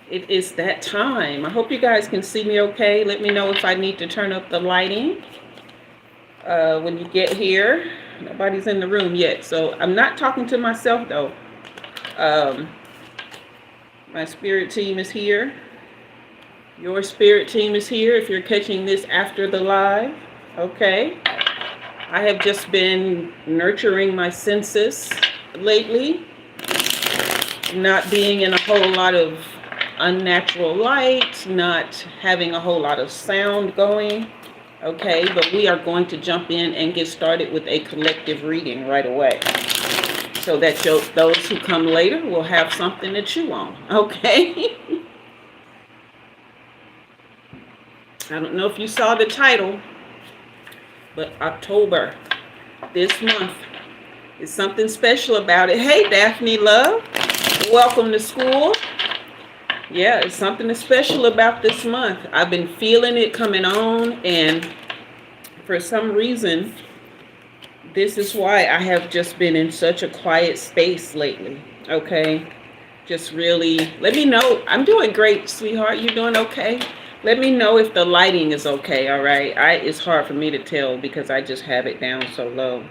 It is that time. I hope you guys can see me okay. Let me know if I need to turn up the lighting when you get here. Nobody's in the room yet, so I'm not talking to myself though. My spirit team is here. Your spirit team is here if you're catching this after the live. Okay. I have just been nurturing my senses lately, not being in a whole lot of unnatural light, not having a whole lot of sound going. Okay, but we are going to jump in and get started with a collective reading right away, so that those who come later will have something to chew on. Okay. I don't know if you saw the title, but October, this month, is something special about it. Hey, Daphne Love, welcome to school. Yeah, it's something special about this month. I've been feeling it coming on, and for some reason, this is why I have just been in such a quiet space lately. Okay, just really let me know. I'm doing great, sweetheart. You doing okay? Let me know if the lighting is okay. All right. It's hard for me to tell because I just have it down so low.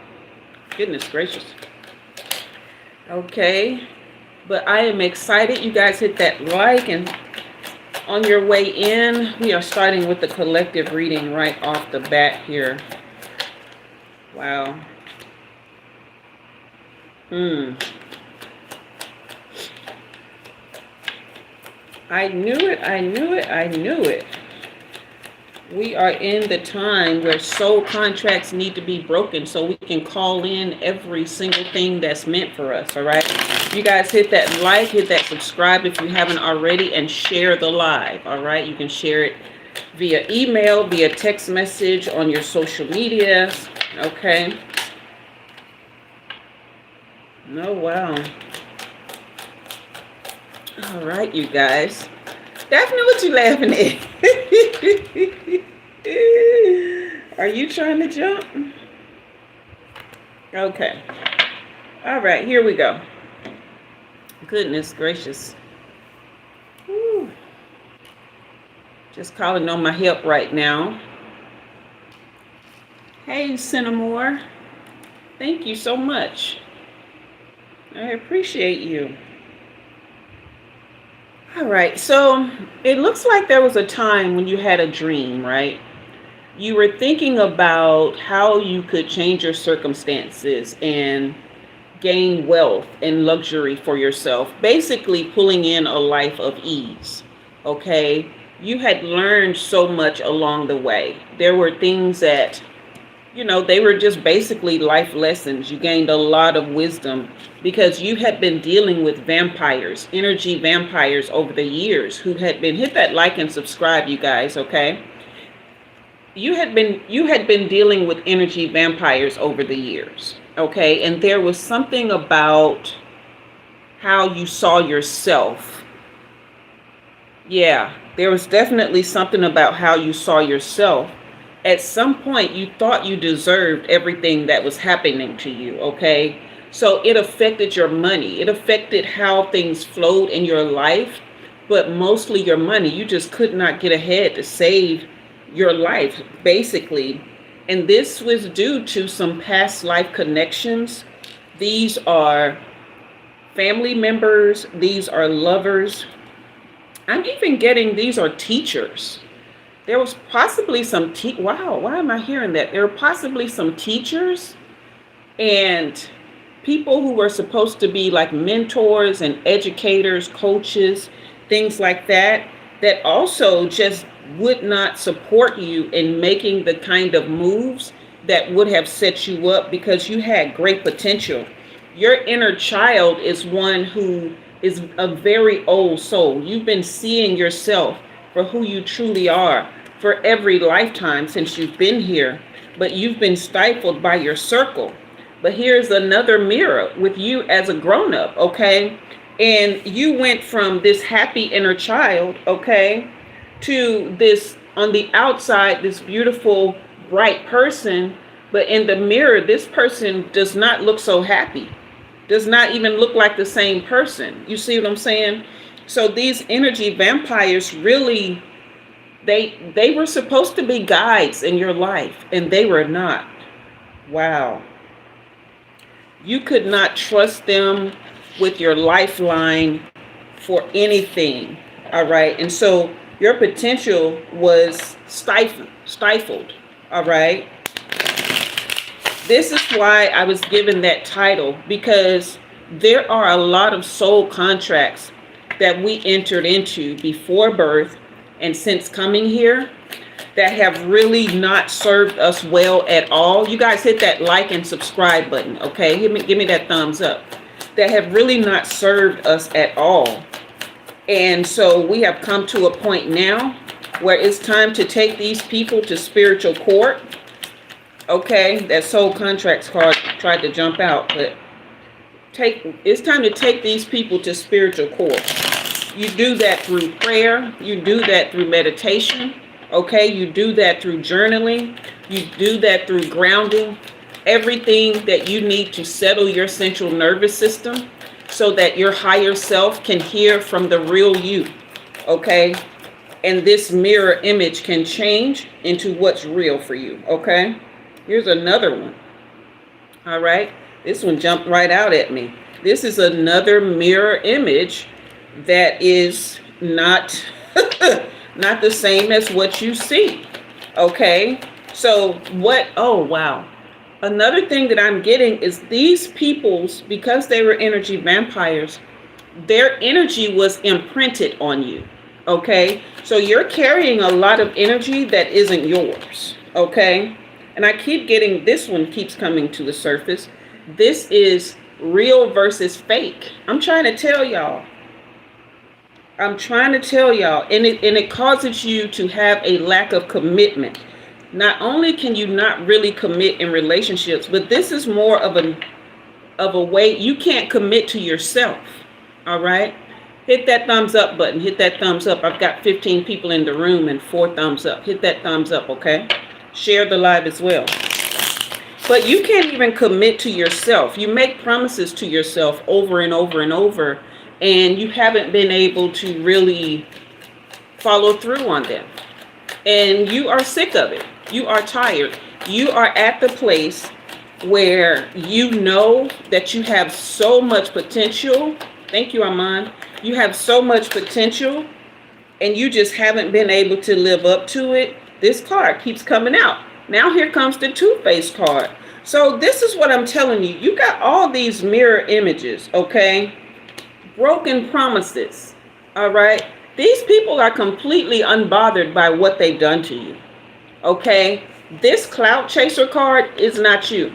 Goodness gracious. Okay. But I am excited. You guys hit that like, and on your way in, we are starting with the collective reading right off the bat here. Wow. I knew it. We are in the time where soul contracts need to be broken so we can call in every single thing that's meant for us, all right? You guys hit that like, hit that subscribe if you haven't already, and share the live, all right? You can share it via email, via text message, on your social media, okay? Oh, wow. All right, you guys. Daphne, what you laughing at? Are you trying to jump? Okay. All right, here we go. Goodness gracious. Whew. Just calling on my help right now. Hey, Cinnamore. Thank you so much. I appreciate you. All right, so it looks like there was a time when you had a dream, right? You were thinking about how you could change your circumstances and gain wealth and luxury for yourself, basically pulling in a life of ease, okay? You had learned so much along the way. There were things that, they were just basically life lessons. You gained a lot of wisdom because you had been dealing with vampires, energy vampires over the years who had been, hit that like and subscribe, you guys, okay? You had been dealing with energy vampires over the years, okay? And there was something about how you saw yourself. Yeah, there was definitely something about how you saw yourself. At some point, you thought you deserved everything that was happening to you, okay? So it affected your money. It affected how things flowed in your life, but mostly your money. You just could not get ahead to save your life, basically. And this was due to some past life connections. These are family members. These are lovers. I'm even getting these are teachers. There was possibly some wow, why am I hearing that? There were possibly some teachers and people who were supposed to be like mentors and educators, coaches, things like that, that also just would not support you in making the kind of moves that would have set you up because you had great potential. Your inner child is one who is a very old soul. You've been seeing yourself for who you truly are for every lifetime since you've been here, but you've been stifled by your circle. But here's another mirror with you as a grown-up, okay? And you went from this happy inner child, okay, to this, on the outside, this beautiful, bright person, but in the mirror, this person does not look so happy. does not even look like the same person. You see what I'm saying? So these energy vampires really, they were supposed to be guides in your life, and they were not. Wow. You could not trust them with your lifeline for anything. All right. And so your potential was stifled. All right. This is why I was given that title, because there are a lot of soul contracts that we entered into before birth and since coming here that have really not served us well at all. You guys hit that like and subscribe button, okay? Give me that thumbs up. That have really not served us at all. And so we have come to a point now where it's time to take these people to spiritual court. Okay, that soul contracts card tried to jump out, but it's time to take these people to spiritual court. You do that through prayer. You do that through meditation. Okay, you do that through journaling. You do that through grounding. Everything that you need to settle your central nervous system so that your higher self can hear from the real you. Okay, and this mirror image can change into what's real for you. Okay. Here's another one. All right. This one jumped right out at me. This is another mirror image that is not not the same as what you see. Okay. So what? Oh, wow. Another thing that I'm getting is these people's, because they were energy vampires, their energy was imprinted on you. Okay. So you're carrying a lot of energy that isn't yours. Okay. And I keep getting, this one keeps coming to the surface. This is real versus fake. I'm trying to tell y'all. And it causes you to have a lack of commitment. Not only can you not really commit in relationships, but this is more of a way you can't commit to yourself. All right. Hit that thumbs up button. Hit that thumbs up. I've got 15 people in the room and 4 thumbs up. Hit that thumbs up. Okay. Share the live as well. But you can't even commit to yourself. You make promises to yourself over and over and over, and you haven't been able to really follow through on them. And you are sick of it. You are tired. You are at the place where you know that you have so much potential. Thank you, Armand. You have so much potential, and you just haven't been able to live up to it. This card keeps coming out. Now here comes the two-faced card. So this is what I'm telling you. You got all these mirror images, okay? Broken promises, all right? These people are completely unbothered by what they've done to you, okay? This cloud chaser card is not you.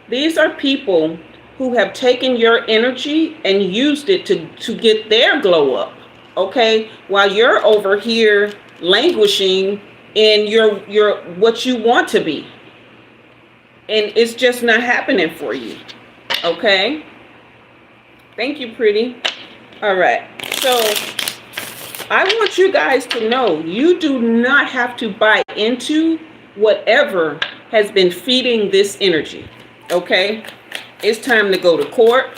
These are people who have taken your energy and used it to get their glow up, okay? While you're over here languishing in your what you want to be, and it's just not happening for you. Okay, thank you, pretty. All right, so I want you guys to know you do not have to buy into whatever has been feeding this energy. Okay, it's time to go to court.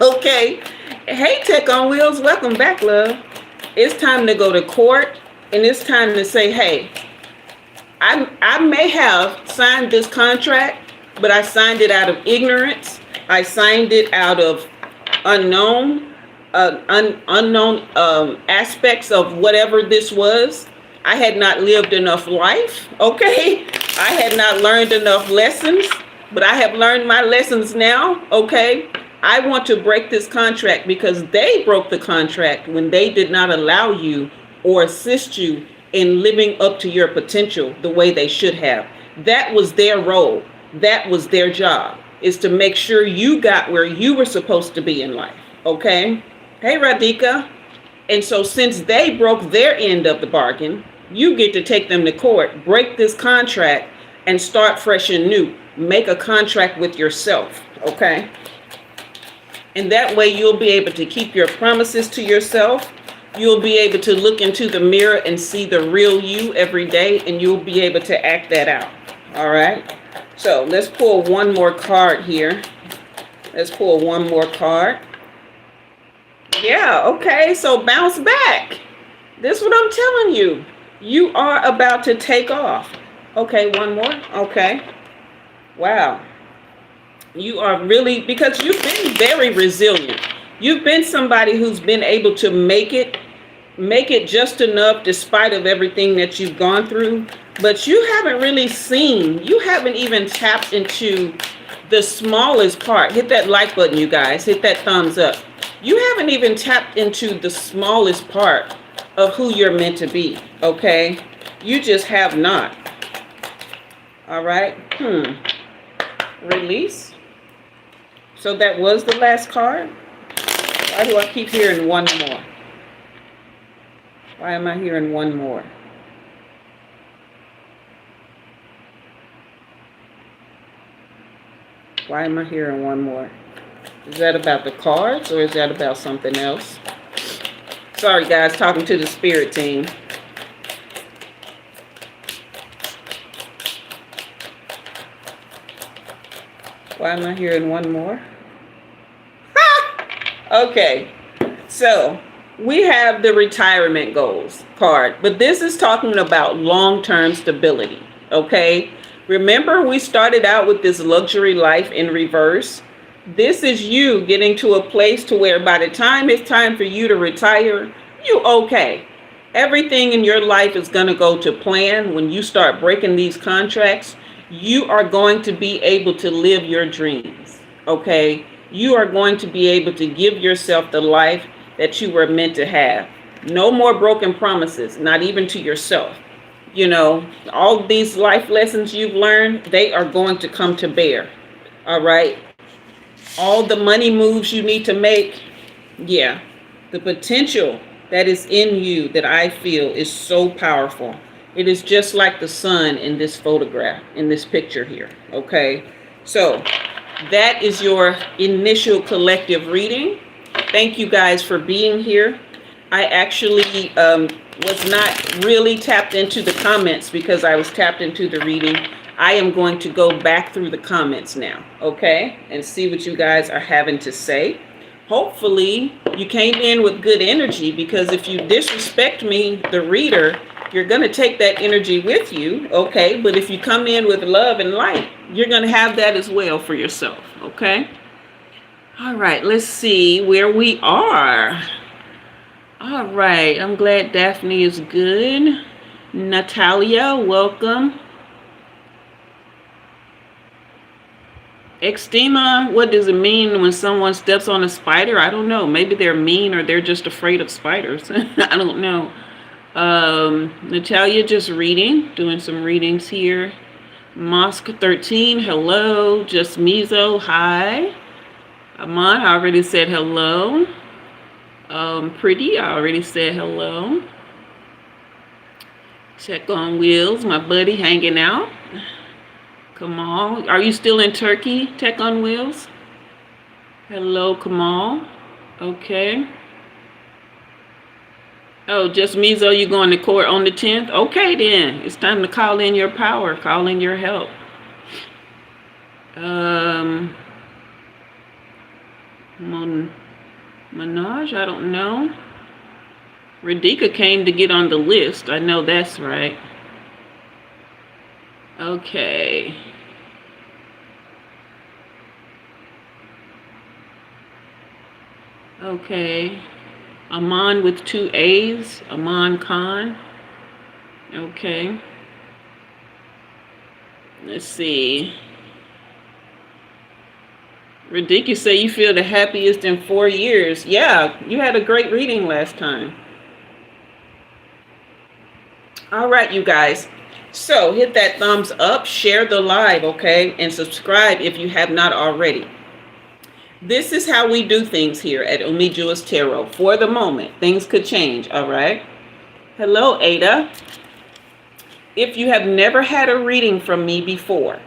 Okay, hey, Tech on Wheels, welcome back, love. It's time to go to court. And it's time to say, hey, I may have signed this contract, but I signed it out of ignorance. I signed it out of unknown aspects of whatever this was. I had not lived enough life, okay? I had not learned enough lessons, but I have learned my lessons now, okay? I want to break this contract because they broke the contract when they did not allow you or assist you in living up to your potential the way they should have. That was their role. That was their job, is to make sure you got where you were supposed to be in life. Okay? Hey, Radhika. And so since they broke their end of the bargain, you get to take them to court, break this contract, and start fresh and new. Make a contract with yourself. Okay? And that way you'll be able to keep your promises to yourself. You'll be able to look into the mirror and see the real you every day, and you'll be able to act that out. All right. So let's pull one more card here. Let's pull one more card. Yeah, okay, so bounce back. This is what I'm telling you. You are about to take off. Okay, one more. Okay. Wow. You are really, because you've been very resilient. You've been somebody who's been able to make it just enough despite of everything that you've gone through. But you haven't really seen, you haven't even tapped into the smallest part. Hit that like button, you guys. Hit that thumbs up. You haven't even tapped into the smallest part of who you're meant to be, okay? You just have not. All right. Release. So that was the last card. Why do I keep hearing one more? Why am I hearing one more? Why am I hearing one more? Is that about the cards or is that about something else? Sorry guys, talking to the spirit team. Why am I hearing one more? Okay, so we have the retirement goals card, but this is talking about long-term stability, okay? Remember, we started out with this luxury life in reverse. This is you getting to a place to where by the time it's time for you to retire, you okay. Everything in your life is going to go to plan. When you start breaking these contracts, you are going to be able to live your dreams, okay? You are going to be able to give yourself the life that you were meant to have. No more broken promises, not even to yourself. You know, all these life lessons you've learned, they are going to come to bear, all right? All the money moves you need to make, yeah, the potential that is in you that I feel is so powerful. It is just like the sun in this photograph, in this picture here, okay? So that is your initial collective reading. Thank you guys for being here. I actually was not really tapped into the comments because I was tapped into the reading. I am going to go back through the comments now, okay? And see what you guys are having to say. Hopefully you came in with good energy, because if you disrespect me, the reader, you're going to take that energy with you, okay? But if you come in with love and light, you're going to have that as well for yourself, okay? All right, let's see where we are. All right, I'm glad Daphne is good. Natalia, welcome. Eczema, what does it mean when someone steps on a spider? I don't know. Maybe they're mean or they're just afraid of spiders. I don't know. Natalia just reading, doing some readings here. Mosque 13, hello. Just Mizo, hi. Aman, I already said hello. Pretty, I already said hello. Check on Wheels, my buddy hanging out. Kamal, are you still in Turkey? Tech on Wheels. Hello, Kamal. Okay. Oh, just Mizo, you going to court on the 10th? Okay, then. It's time to call in your power. Call in your help. Manaj, I don't know. Radhika came to get on the list. I know that's right. Okay. Okay. Aman with 2 A's. Aman Khan. Okay. Let's see. Radhika, say you feel the happiest in 4 years. Yeah, you had a great reading last time. All right, you guys. So hit that thumbs up, share the live, okay? And subscribe if you have not already. This is how we do things here at Umi Jua's Tarot. For the moment, things could change, all right? Hello, Ada. If you have never had a reading from me before,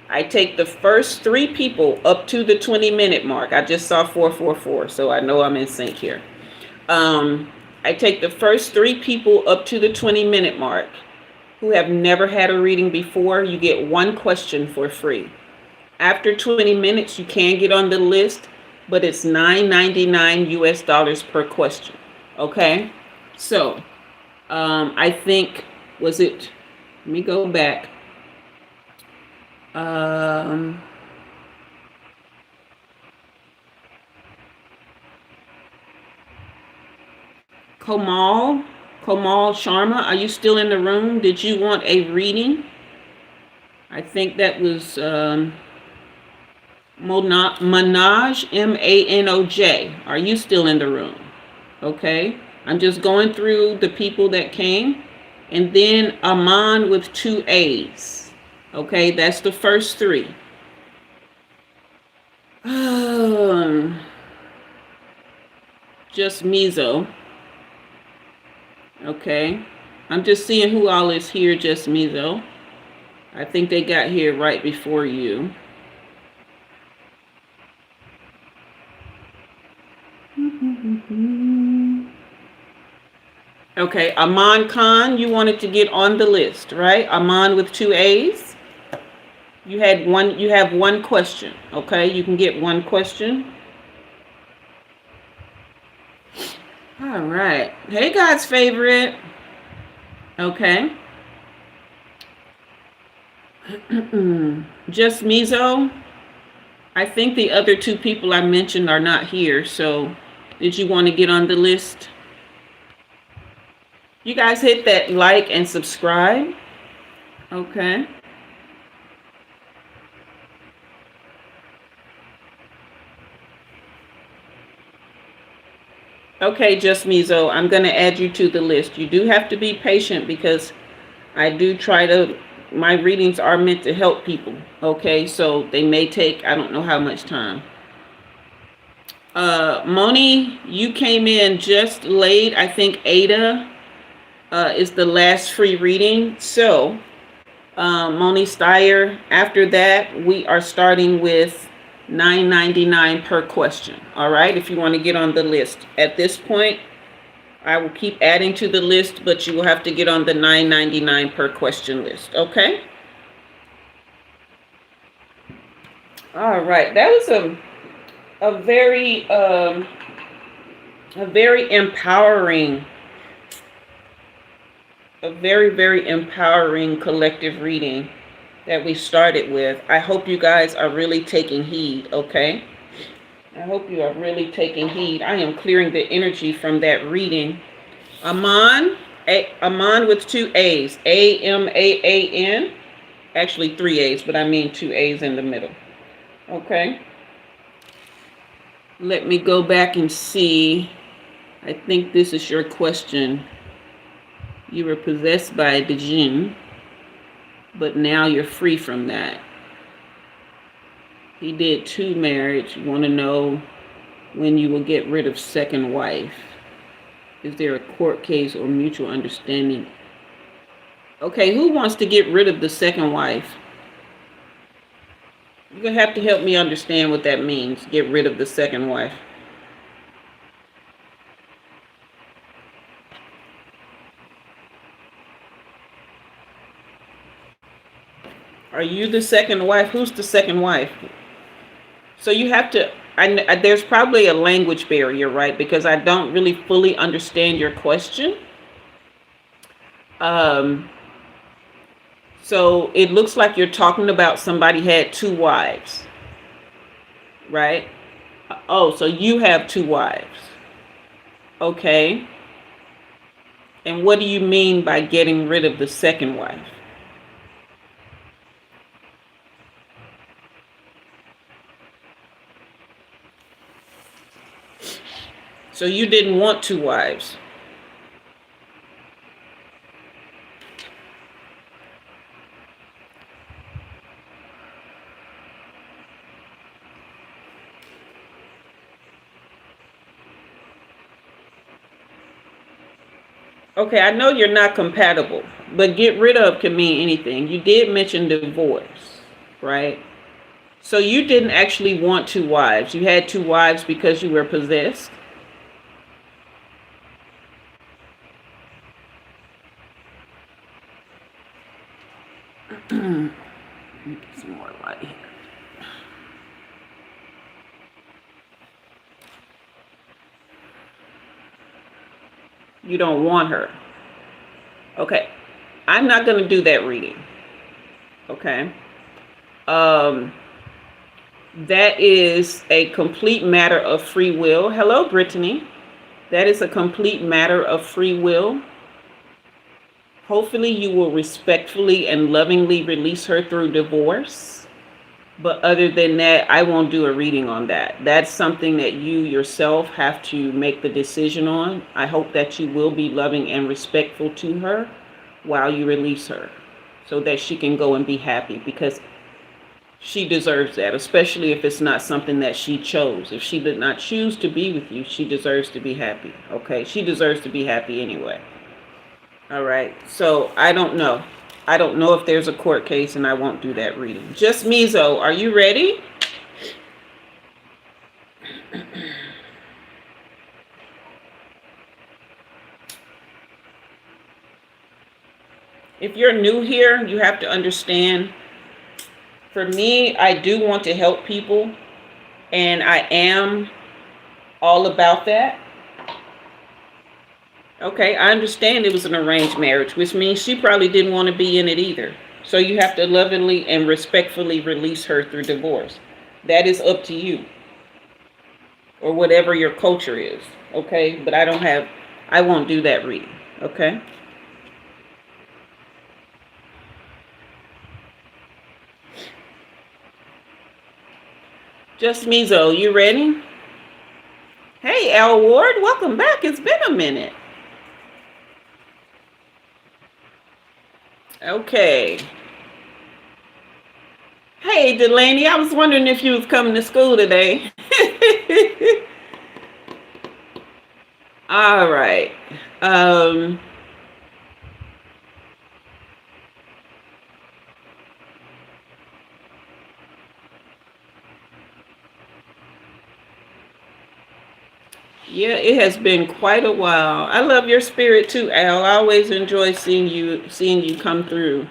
I take the first 3 people up to the 20-minute mark. I just saw 444, so I know I'm in sync here. I take the first 3 people up to the 20-minute mark who have never had a reading before. You get 1 question for free. After 20 minutes, you can get on the list, but it's $9.99 US dollars per question. Okay? So, I think, was it, let me go back. Um, Komal, Komal Sharma, are you still in the room? Did you want a reading? I think that was Manoj, Manoj. Are you still in the room? Okay. I'm just going through the people that came. And then Aman with 2 A's. Okay, that's the first 3. Just Mizo. Okay. I'm just seeing who all is here, just Mizo. I think they got here right before you. Okay, Aman Khan, you wanted to get on the list, right? Aman with 2 A's. You have one question, okay? You can get one question. All right. Hey, God's favorite. Okay. Just Mizo. I think the other 2 people I mentioned are not here, so did you want to get on the list? You guys hit that like and subscribe. Okay. Okay, just Mizo, I'm going to add you to the list. You do have to be patient because I do try to, my readings are meant to help people. Okay, so they may take, I don't know how much time. Moni, you came in just late. I think Ada is the last free reading. So, Moni Steyer, after that, we are starting with $9.99 per question. All right, if you want to get on the list. At this point, I will keep adding to the list, but you will have to get on the $9.99 per question list. Okay? All right, that was a very empowering, a very empowering collective reading that we started with. I hope you guys are really taking heed, okay? I hope you are really taking heed. I am clearing the energy from that reading. Aman with 2 A's. Amaan. Actually 3 A's, but I mean 2 A's in the middle. Okay. Let me go back and see. I think this is your question. You were possessed by the jinn, but now you're free from that. He did 2 marriage. You want to know when you will get rid of second wife. Is there a court case or mutual understanding? Okay, who wants to get rid of the second wife? You're going to have to help me understand what that means, get rid of the second wife. Are you the second wife? Who's the second wife? So you have to, there's probably a language barrier, right? Because I don't really fully understand your question. So it looks like you're talking about somebody had 2 wives, right? Oh, so you have 2 wives. Okay. And what do you mean by getting rid of the second wife? So you didn't want 2 wives. Okay, I know you're not compatible, but get rid of can mean anything. You did mention divorce, right? So you didn't actually want 2 wives. You had 2 wives because you were possessed. Get some more light here. You don't want her. Okay. I'm not going to do that reading. Okay. That is a complete matter of free will. Hello, Brittany. That is a complete matter of free will. Hopefully you will respectfully and lovingly release her through divorce. But other than that, I won't do a reading on that. That's something that you yourself have to make the decision on. I hope that you will be loving and respectful to her while you release her so that she can go and be happy, because she deserves that, especially if it's not something that she chose. If she did not choose to be with you, she deserves to be happy. Okay? She deserves to be happy anyway. All right. So I don't know. I don't know if there's a court case, and I won't do that reading. Just Mizo, are you ready? If you're new here, you have to understand, for me, I do want to help people, and I am all about that. Okay, I understand it was an arranged marriage, which means she probably didn't want to be in it either. So you have to lovingly and respectfully release her through divorce. That is up to you, or whatever your culture is. Okay, but I won't do that reading. Okay. Just Mizo, you ready? Hey, Al Ward, welcome back. It's been a minute. Okay. Hey, Delaney, I was wondering if you was coming to school today. All right. Yeah, it has been quite a while. I love your spirit too, Al. I always enjoy seeing you come through.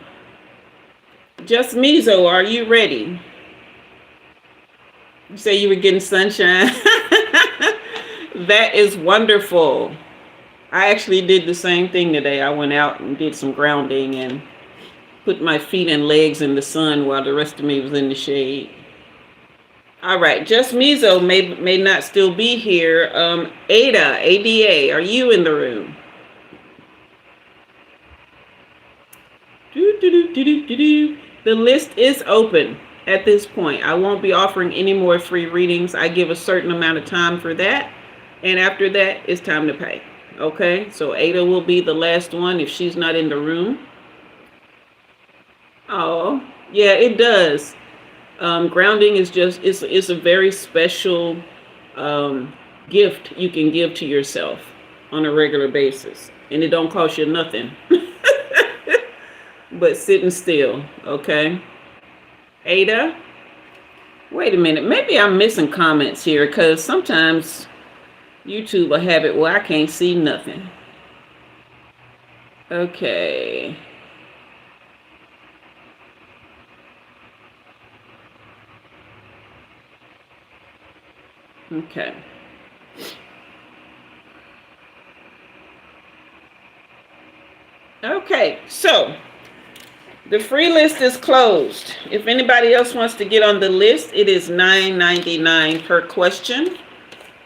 Just Mizo, are you ready? You say you were getting sunshine. That is wonderful. I actually did the same thing today. I went out and did some grounding and put my feet and legs in the sun while the rest of me was in the shade. All right, just Mizo may not still be here. Ada, are you in the room? The list is open at this point. I won't be offering any more free readings. I give a certain amount of time for that, and after that, it's time to pay. Okay, so Ada will be the last one if she's not in the room. Oh, yeah, it does. Grounding is just, it's a very special gift you can give to yourself on a regular basis, and it don't cost you nothing. But sitting still. Okay, Ada, wait a minute, maybe I'm missing comments here, because sometimes YouTube will have it where I can't see nothing. Okay. Okay. Okay, so the free list is closed. If anybody else wants to get on the list, it is $9.99 per question,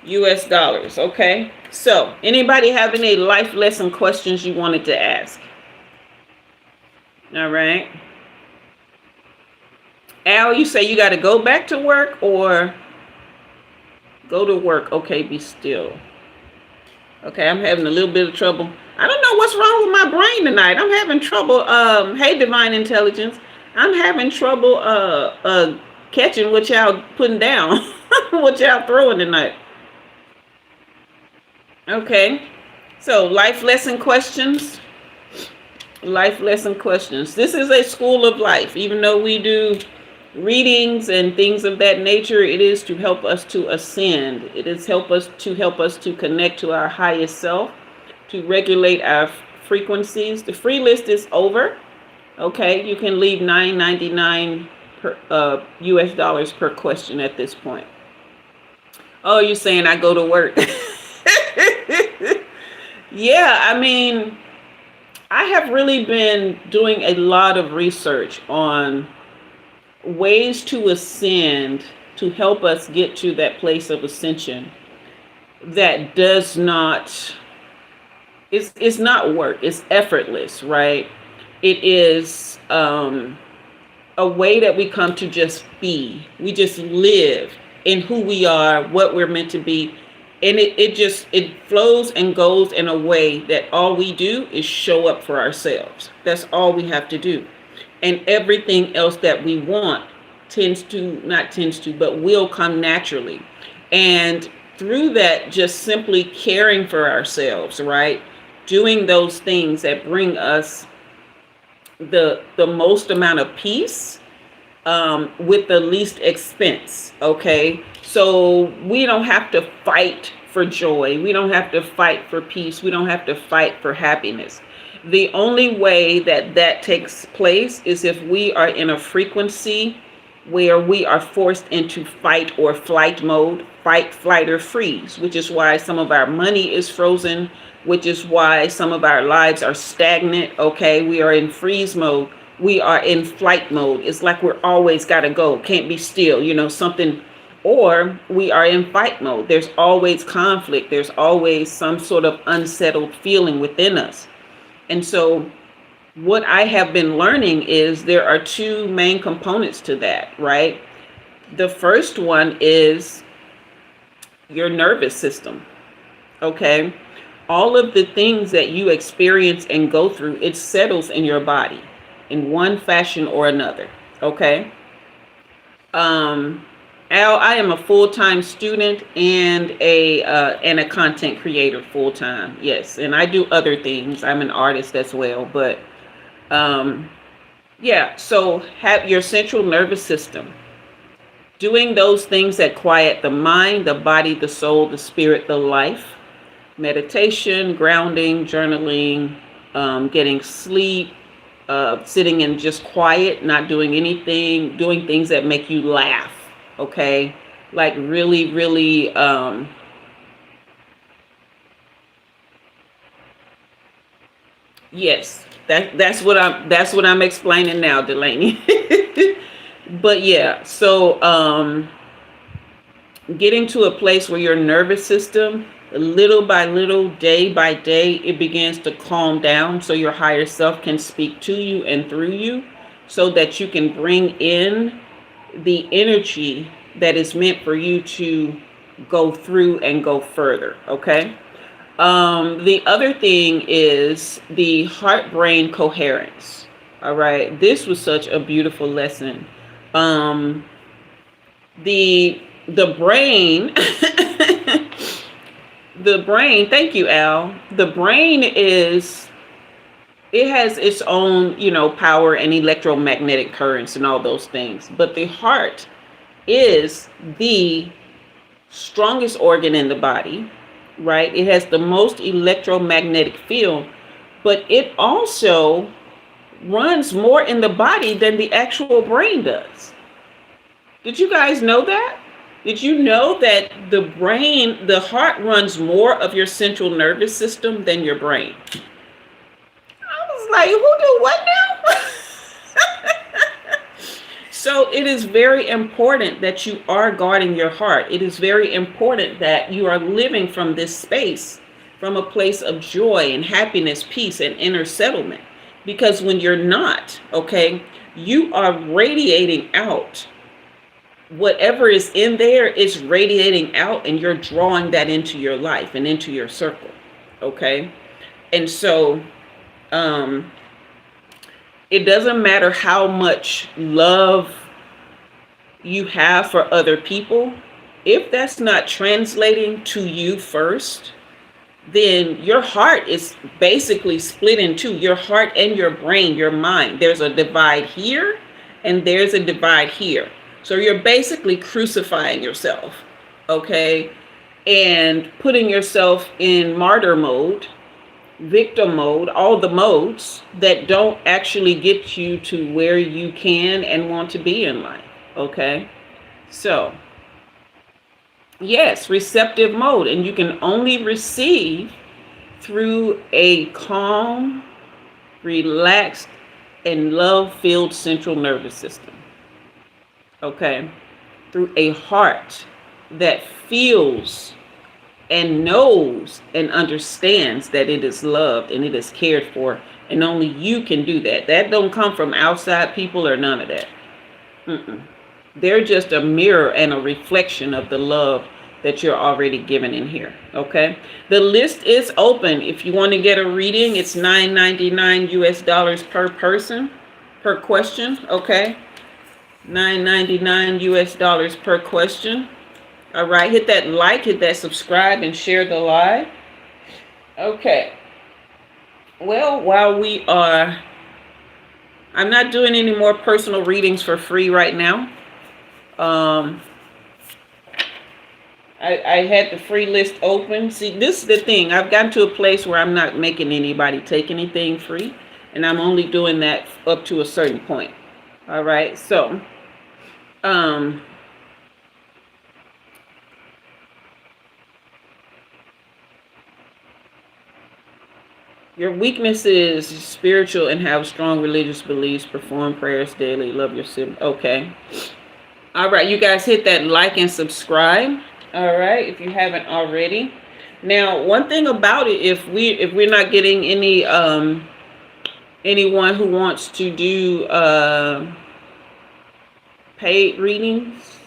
US dollars. Okay, so anybody have any life lesson questions you wanted to ask? All right. Al, you say you got to go back to work or go to work? Okay, be still. Okay, I'm having a little bit of trouble. I don't know what's wrong with my brain tonight. I'm having trouble. Hey, Divine Intelligence. I'm having trouble catching what y'all putting down, what y'all throwing tonight. Okay, so life lesson questions. Life lesson questions. This is a school of life. Even though we do readings and things of that nature, it is to help us to ascend. It is help us to connect to our highest self, to regulate our frequencies. The free list is over. Okay, you can leave $9.99 per US dollars per question at this point. Oh, you're saying I go to work. Yeah, I mean, I have really been doing a lot of research on ways to ascend to help us get to that place of ascension that does not, it's not work, it's effortless, right? It is a way that we come to just be. We just live in who we are, what we're meant to be. And it flows and goes in a way that all we do is show up for ourselves. That's all we have to do. And everything else that we want tends to, not tends to, but will come naturally. And through that, just simply caring for ourselves, right? Doing those things that bring us the most amount of peace, with the least expense. Okay, so we don't have to fight for joy, we don't have to fight for peace, we don't have to fight for happiness. The only way that that takes place is if we are in a frequency where we are forced into fight or flight mode, fight, flight, or freeze, which is why some of our money is frozen, which is why some of our lives are stagnant. Okay, we are in freeze mode, we are in flight mode. It's like we're always got to go, can't be still, something. Or we are in fight mode. There's always conflict, there's always some sort of unsettled feeling within us. And so what I have been learning is there are two main components to that, right? The first one is your nervous system. Okay, all of the things that you experience and go through, it settles in your body in one fashion or another. Okay. Al, I am a full-time student and a content creator full-time. Yes, and I do other things. I'm an artist as well, but yeah, so have your central nervous system doing those things that quiet the mind, the body, the soul, the spirit, the life. Meditation, grounding, journaling, getting sleep, sitting in just quiet, not doing anything, doing things that make you laugh. Okay, like really, really. Yes, that's what I'm explaining now, Delaney. But yeah, so getting to a place where your nervous system, little by little, day by day, it begins to calm down so your higher self can speak to you and through you, so that you can bring in the energy that is meant for you to go through and go further. Okay. The other thing is the heart brain coherence. All right. This was such a beautiful lesson. The brain, the brain, thank you, Al. The brain it has its own, power and electromagnetic currents and all those things. But the heart is the strongest organ in the body, right? It has the most electromagnetic field, but it also runs more in the body than the actual brain does. Did you guys know that? Did you know that the heart runs more of your central nervous system than your brain? I was like, who do what now? So it is very important that you are guarding your heart. It is very important that you are living from this space, from a place of joy and happiness, peace, and inner settlement. Because when you're not, okay, you are radiating out. Whatever is in there is radiating out, and you're drawing that into your life and into your circle. Okay. And so it doesn't matter how much love you have for other people. If that's not translating to you first, then your heart is basically split in two. Your heart and your brain, your mind. There's a divide here and there's a divide here. So you're basically crucifying yourself, okay? And putting yourself in martyr mode, victim mode, all the modes that don't actually get you to where you can and want to be in life, okay? So, yes, receptive mode, and you can only receive through a calm, relaxed, and love-filled central nervous system. Okay? Through a heart that feels and knows and understands that it is loved and it is cared for, and only you can do that. That don't come from outside people or none of that. Mm-mm. They're just a mirror and a reflection of the love that you're already given in here. Okay, the list is open. If you want to get a reading, it's $9.99 US per person per question. Okay, $9.99 US per question. All right, hit that like, hit that subscribe, and share the live. Okay. Well, while we are, I'm not doing any more personal readings for free right now. I had the free list open. See, this is the thing. I've gotten to a place where I'm not making anybody take anything free, and I'm only doing that up to a certain point. All right, so, your weakness is spiritual and have strong religious beliefs, perform prayers daily, love your sibling. Okay. All right, you guys hit that like and subscribe. All right, if you haven't already. Now, one thing about it, if we're not getting any anyone who wants to do paid readings,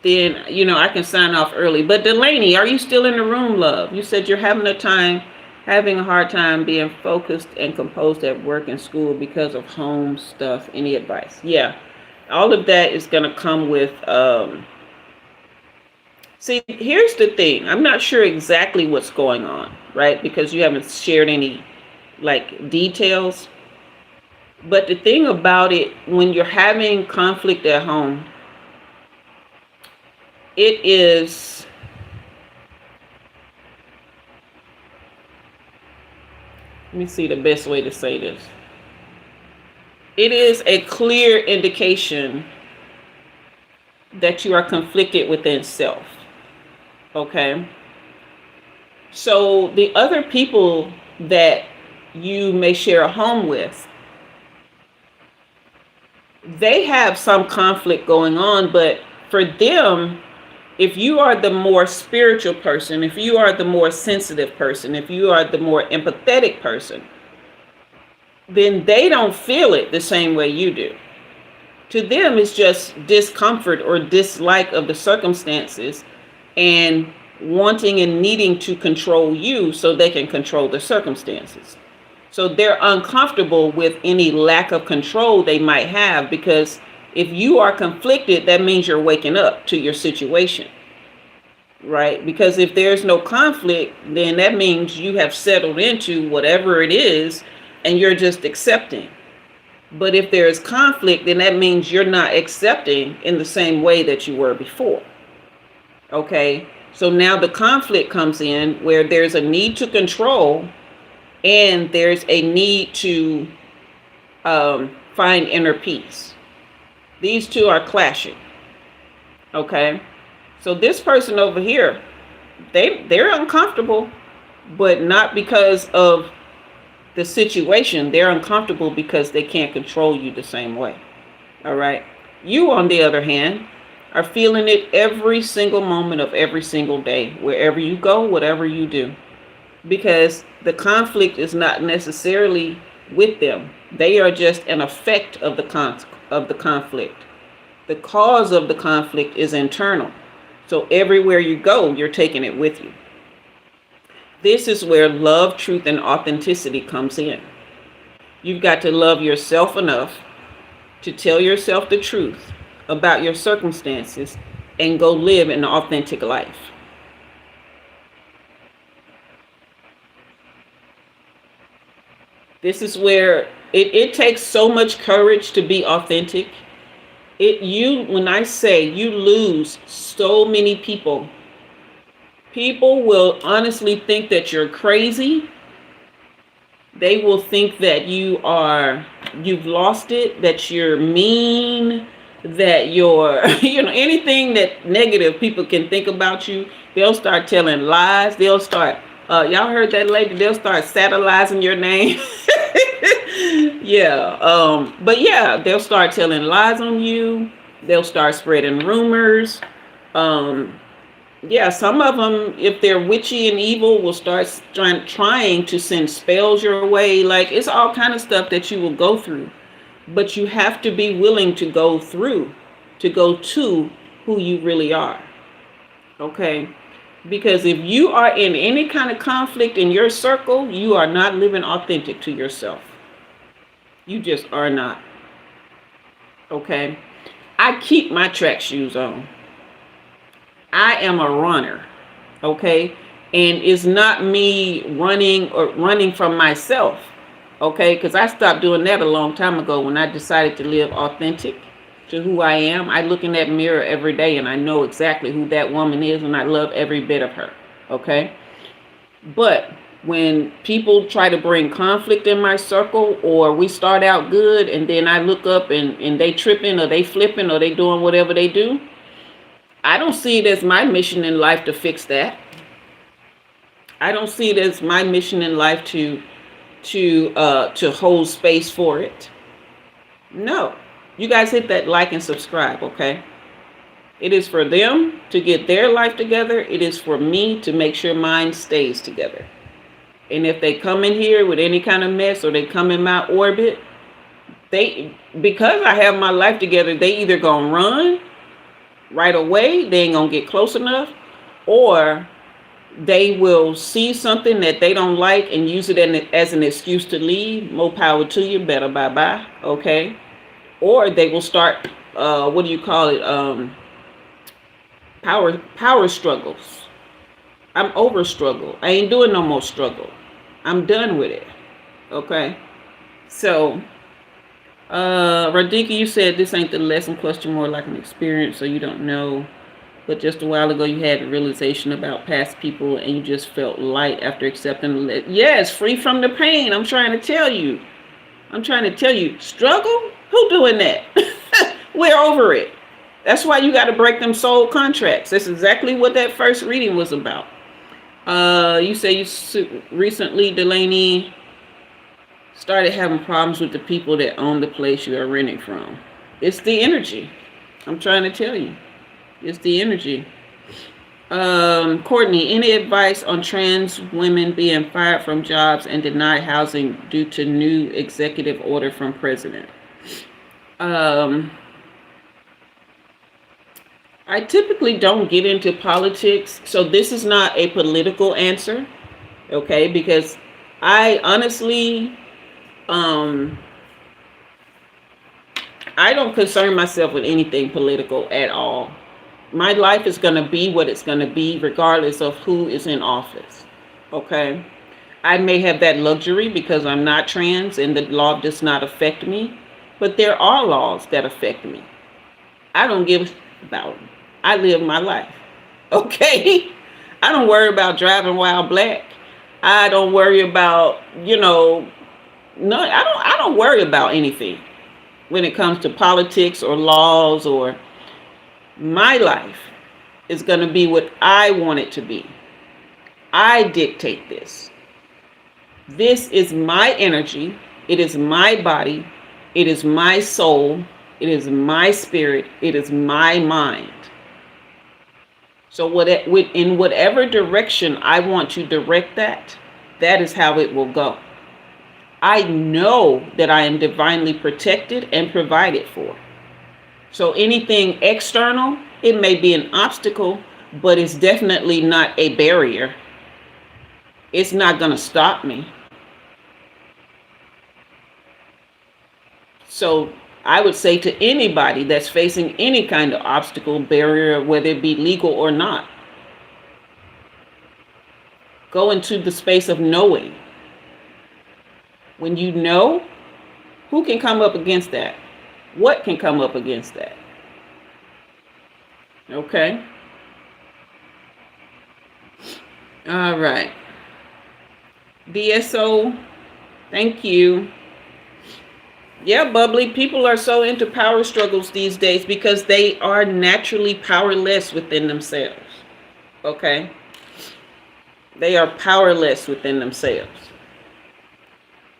then I can sign off early. But Delaney, are you still in the room, love? You said you're having a hard time being focused and composed at work and school because of home stuff. Any advice? Yeah, all of that is going to come with see, here's the thing. I'm not sure exactly what's going on, right? Because you haven't shared any details. But the thing about it, when you're having conflict at home, it is, let me see the best way to say this. It is a clear indication that you are conflicted within self. Okay? So the other people that you may share a home with, they have some conflict going on, but for them, if you are the more spiritual person, if you are the more sensitive person, if you are the more empathetic person, then they don't feel it the same way you do. To them, it's just discomfort or dislike of the circumstances and wanting and needing to control you so they can control the circumstances. So they're uncomfortable with any lack of control they might have, because if you are conflicted, that means you're waking up to your situation, right? Because if there's no conflict, then that means you have settled into whatever it is and you're just accepting. But if there's conflict, then that means you're not accepting in the same way that you were before. Okay, so now the conflict comes in where there's a need to control and there's a need to find inner peace. These two are clashing. Okay, so this person over here, they're uncomfortable, but not because of the situation. They're uncomfortable because they can't control you the same way. All right, you on the other hand are feeling it every single moment of every single day, wherever you go, whatever you do, because the conflict is not necessarily with them. They are just an effect of the conflict. The cause of the conflict is internal. So everywhere you go, you're taking it with you. This is where love, truth, and authenticity comes in. You've got to love yourself enough to tell yourself the truth about your circumstances and go live an authentic life. This is where it takes so much courage to be authentic. When I say you lose so many people will honestly think that you're crazy. They will think that you've lost it, that you're mean, that you're, anything that negative people can think about you. They'll start telling lies. They'll start Y'all heard that lady? They'll start satirizing your name. Yeah. But yeah, they'll start telling lies on you. They'll start spreading rumors. Um, yeah, some of them, if they're witchy and evil, will start trying to send spells your way. Like, it's all kind of stuff that you will go through. But you have to be willing to go through, to go to who you really are. Okay? Because if you are in any kind of conflict in your circle, you are not living authentic to yourself. You just are not. Okay? I keep my track shoes on. I am a runner. Okay? And it's not me running from myself. Okay? Because I stopped doing that a long time ago when I decided to live authentic to who I am. I look in that mirror every day and I know exactly who that woman is, and I love every bit of her. Okay? But when people try to bring conflict in my circle, or we start out good and then I look up and they tripping or they flipping or they doing whatever they do, I don't see it as my mission in life to fix that. I don't see it as my mission in life to hold space for it. No. You guys hit that like and subscribe, okay? It is for them to get their life together. It is for me to make sure mine stays together. And if they come in here with any kind of mess, or they come in my orbit, because I have my life together, they either gonna run right away, they ain't gonna get close enough, or they will see something that they don't like and use it as an excuse to leave. More power to you, better bye-bye, okay? Or they will start, what do you call it, power struggles. I'm over struggle. I ain't doing no more struggle. I'm done with it, okay? So, Radhika, you said this ain't the lesson question, more like an experience, so you don't know. But just a while ago, you had a realization about past people, and you just felt light after accepting. Yes, free from the pain. I'm trying to tell you. Struggle? Who doing that? We're over it. That's why you got to break them soul contracts. That's exactly what that first reading was about. You say you recently, Delaney, started having problems with the people that own the place you are renting from. It's the energy. I'm trying to tell you. It's the energy. Courtney, any advice on trans women being fired from jobs and denied housing due to new executive order from president? I typically don't get into politics, so this is not a political answer, okay? Because I honestly, I don't concern myself with anything political at all. My life is going to be what it's going to be regardless of who is in office, okay? I may have that luxury because I'm not trans and the law does not affect me, but there are laws that affect me. I don't give about them. I live my life, okay? I don't worry about driving while black. I don't worry about, no, I don't worry about anything when it comes to politics or laws. Or my life is going to be what I want it to be. I dictate this. This is my energy. It is my body. It is my soul. It is my spirit. It is my mind. So in whatever direction I want to direct that is how it will go. I know that I am divinely protected and provided for. So anything external, it may be an obstacle, but it's definitely not a barrier. It's not going to stop me. So I would say to anybody that's facing any kind of obstacle, barrier, whether it be legal or not, go into the space of knowing. When you know, who can come up against that? What can come up against that? Okay. All right. DSO, thank you. Yeah, bubbly. People are so into power struggles these days because they are naturally powerless within themselves. Okay. They are powerless within themselves.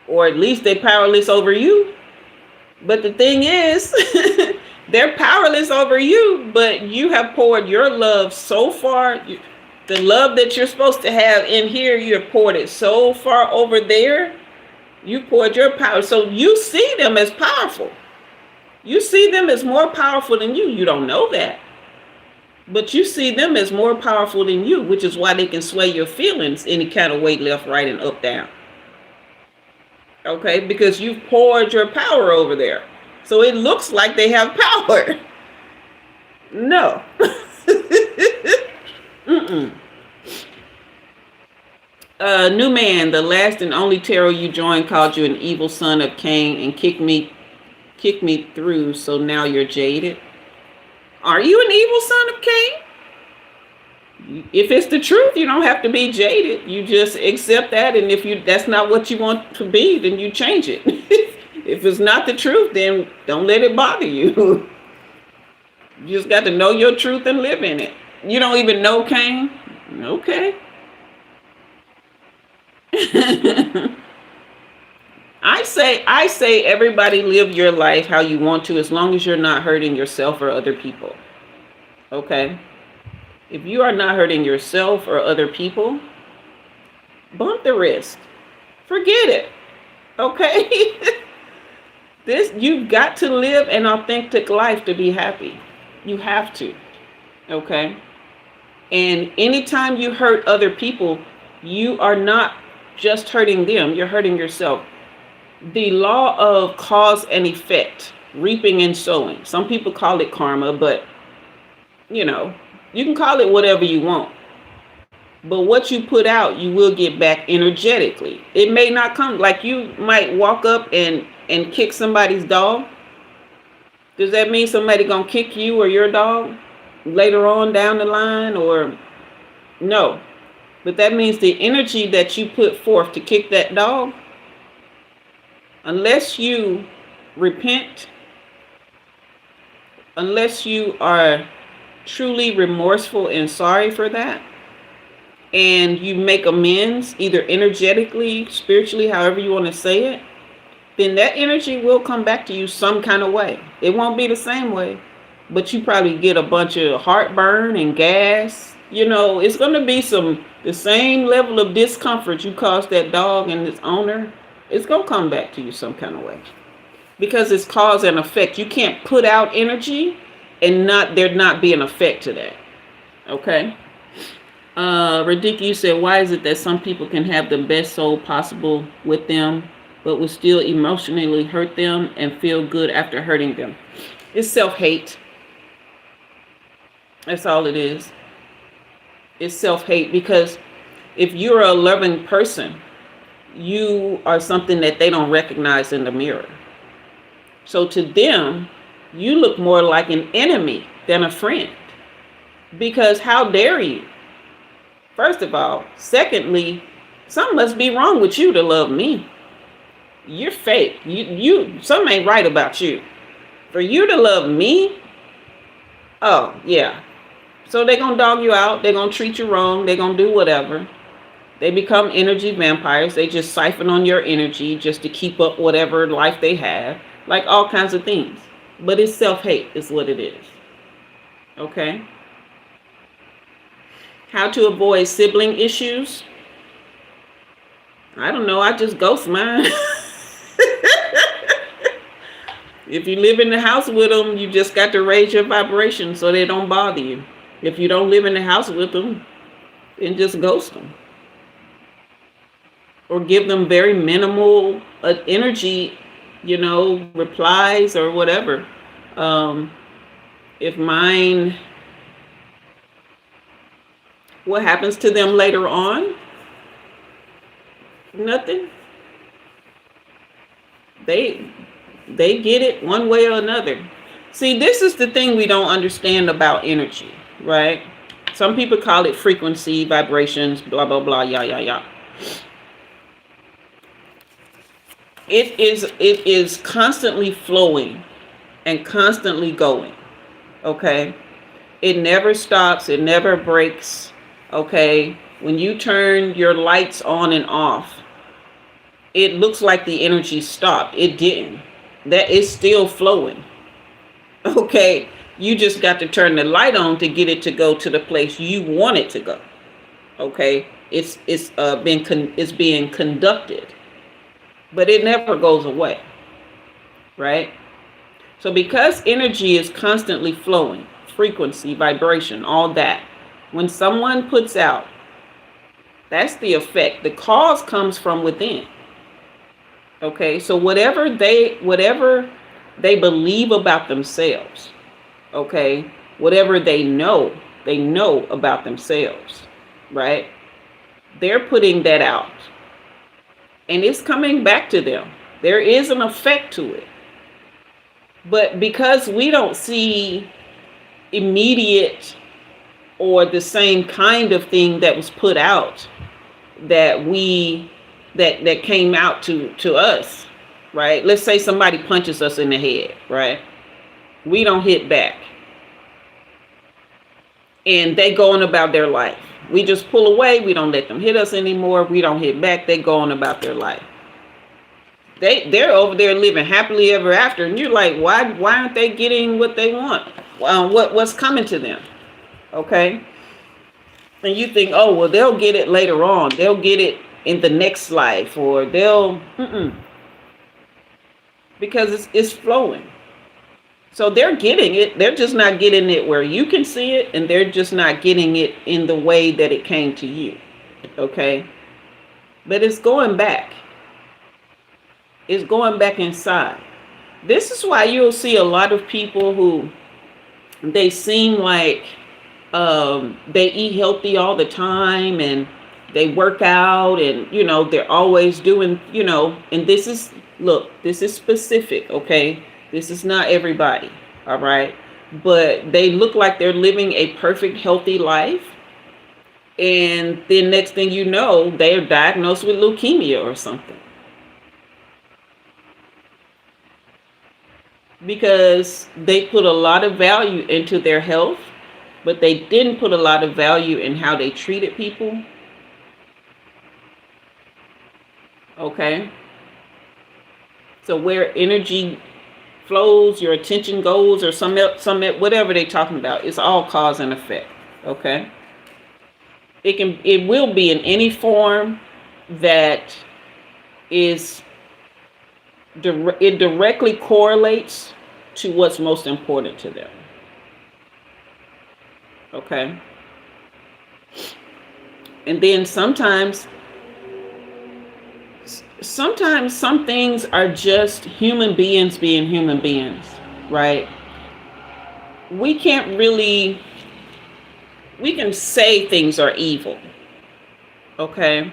Or at least they're powerless over you. But the thing is, they're powerless over you, but you have poured your love so far. The love that you're supposed to have in here, you have poured it so far over there. You poured your power. So you see them as powerful. You see them as more powerful than you. You don't know that. But you see them as more powerful than you, which is why they can sway your feelings any kind of way, left, right, and up, down. Okay, because you've poured your power over there. So it looks like they have power. No. New man, the last and only tarot you joined called you an evil son of Cain and kicked me through, so now you're jaded. Are you an evil son of Cain? If it's the truth, you don't have to be jaded. You just accept that, and if that's not what you want to be, then you change it. If it's not the truth, then don't let it bother you. You just got to know your truth and live in it. You don't even know Cain? Okay. I say everybody live your life how you want to, as long as you're not hurting yourself or other people. Okay? If you are not hurting yourself or other people, bump the wrist. Forget it. Okay? You've got to live an authentic life to be happy. You have to. Okay? And anytime you hurt other people, you are not just hurting them, you're hurting yourself. The law of cause and effect, reaping and sowing. Some people call it karma, but you can call it whatever you want. But what you put out, you will get back energetically. It may not come, like you might walk up and kick somebody's dog. Does that mean somebody gonna kick you or your dog later on down the line? Or no. But that means the energy that you put forth to kick that dog, unless you repent, unless you are truly remorseful and sorry for that, and you make amends, either energetically, spiritually, however you want to say it, then that energy will come back to you some kind of way. It won't be the same way, but you probably get a bunch of heartburn and gas. It's going to be the same level of discomfort you caused that dog and its owner. It's going to come back to you some kind of way, because it's cause and effect. You can't put out energy and there not be an effect to that. Okay. Radhika, you said, why is it that some people can have the best soul possible with them, but will still emotionally hurt them and feel good after hurting them? It's self-hate. That's all it is. It's self-hate, because if you're a loving person, you are something that they don't recognize in the mirror. So to them, you look more like an enemy than a friend, because how dare you? First of all. Secondly, something must be wrong with you to love me. You're fake. Something ain't right about you. For you to love me? Oh, yeah. So they're going to dog you out. They're going to treat you wrong. They're going to do whatever. They become energy vampires. They just siphon on your energy just to keep up whatever life they have. Like all kinds of things. But it's self-hate is what it is. Okay? How to avoid sibling issues? I don't know. I just ghost mine. If you live in the house with them, you just got to raise your vibration so they don't bother you. If you don't live in the house with them, then just ghost them. Or give them very minimal energy, replies or whatever. If mine, what happens to them later on? Nothing. They get it one way or another. See, this is the thing we don't understand about energy, right? Some people call it frequency, vibrations, blah, blah, blah, yeah. It is constantly flowing and constantly going. Okay? It never stops, it never breaks. Okay? When you turn your lights on and off, it looks like the energy stopped. It didn't. That is still flowing. Okay. You just got to turn the light on to get it to go to the place you want it to go. Okay. It's being conducted, but it never goes away. Right? So because energy is constantly flowing, frequency, vibration, all that, when someone puts out, that's the effect. The cause comes from within. Okay, so whatever they believe about themselves, okay, whatever they know about themselves, right? They're putting that out, and it's coming back to them. There is an effect to it. But because we don't see immediate or the same kind of thing that was put out that came out to us, right? Let's say somebody punches us in the head, right? We don't hit back. And they go on about their life. We just pull away. We don't let them hit us anymore. We don't hit back. They go on about their life. They're over there living happily ever after, and you're like, why aren't they getting what they want? What's coming to them? Okay, and you think, oh well, they'll get it later on. They'll get it in the next life, or they'll because it's flowing. So they're getting it. They're just not getting it where you can see it, and they're just not getting it in the way that it came to you. Okay, but it's going back. Is going back inside. This is why you'll see a lot of people who they seem like they eat healthy all the time and they work out, and they're always doing, and this is specific, okay? This is not everybody, all right? But they look like they're living a perfect healthy life, and then next thing you know, they're diagnosed with leukemia or something. Because they put a lot of value into their health, but they didn't put a lot of value in how they treated people. Okay. So where energy flows, your attention goes, or some whatever they're talking about, it's all cause and effect. Okay. It will be in any form that is. It directly correlates to what's most important to them. Okay. And then sometimes some things are just human beings being human beings, right? We can say things are evil. Okay.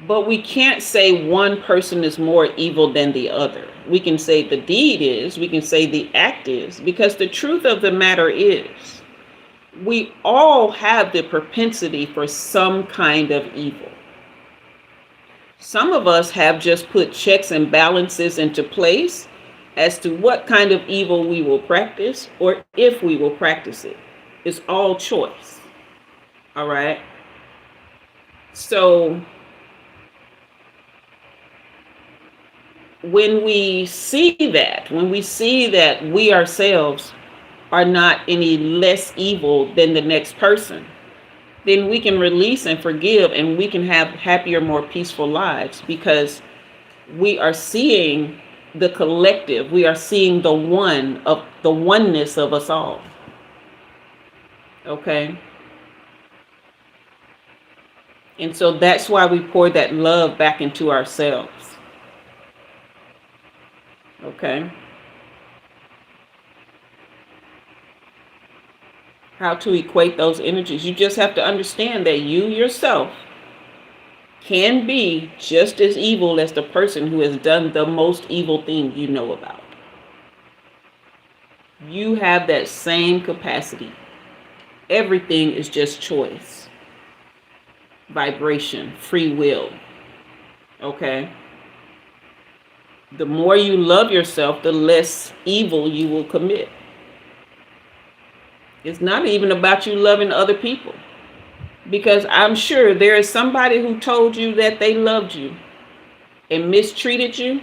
But we can't say one person is more evil than the other. We can say the deed is, we can say the act is, because the truth of the matter is, we all have the propensity for some kind of evil. Some of us have just put checks and balances into place as to what kind of evil we will practice or if we will practice it. It's all choice. All right? So when we see that we ourselves are not any less evil than the next person, then we can release and forgive, and we can have happier, more peaceful lives, because we are seeing the collective. We are seeing the oneness of us all. Okay. And so that's why we pour that love back into ourselves. Okay. How to equate those energies. You just have to understand that you yourself can be just as evil as the person who has done the most evil thing you know about. You have that same capacity. Everything is just choice, vibration, free will. Okay? The more you love yourself, the less evil you will commit. It's not even about you loving other people. Because I'm sure there is somebody who told you that they loved you and mistreated you,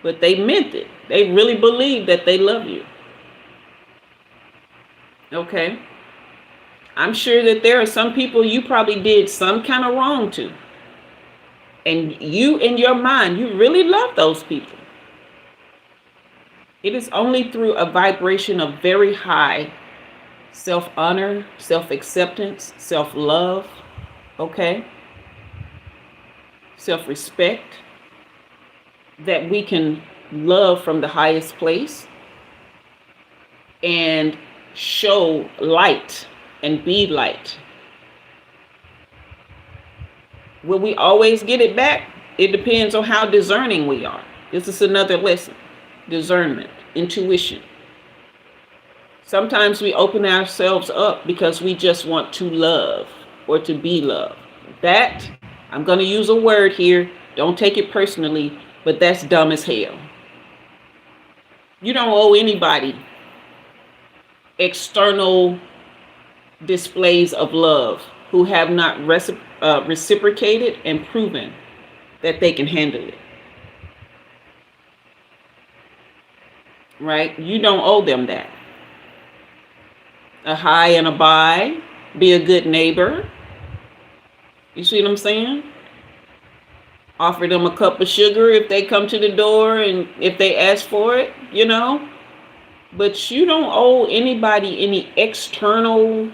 but they meant it. They really believe that they love you. Okay? I'm sure that there are some people you probably did some kind of wrong to. And you, in your mind, you really love those people. It is only through a vibration of very high self-honor, self-acceptance, self-love, okay, self-respect, that we can love from the highest place and show light and be light. Will we always get it back? It depends on how discerning we are. This is another lesson. Discernment, intuition. Sometimes we open ourselves up because we just want to love or to be loved. That, I'm going to use a word here. Don't take it personally, but that's dumb as hell. You don't owe anybody external displays of love who have not reciprocated and proven that they can handle it. Right? You don't owe them that. A hi and a bye. Be a good neighbor. You see what I'm saying? Offer them a cup of sugar if they come to the door and if they ask for it, you know. But you don't owe anybody any external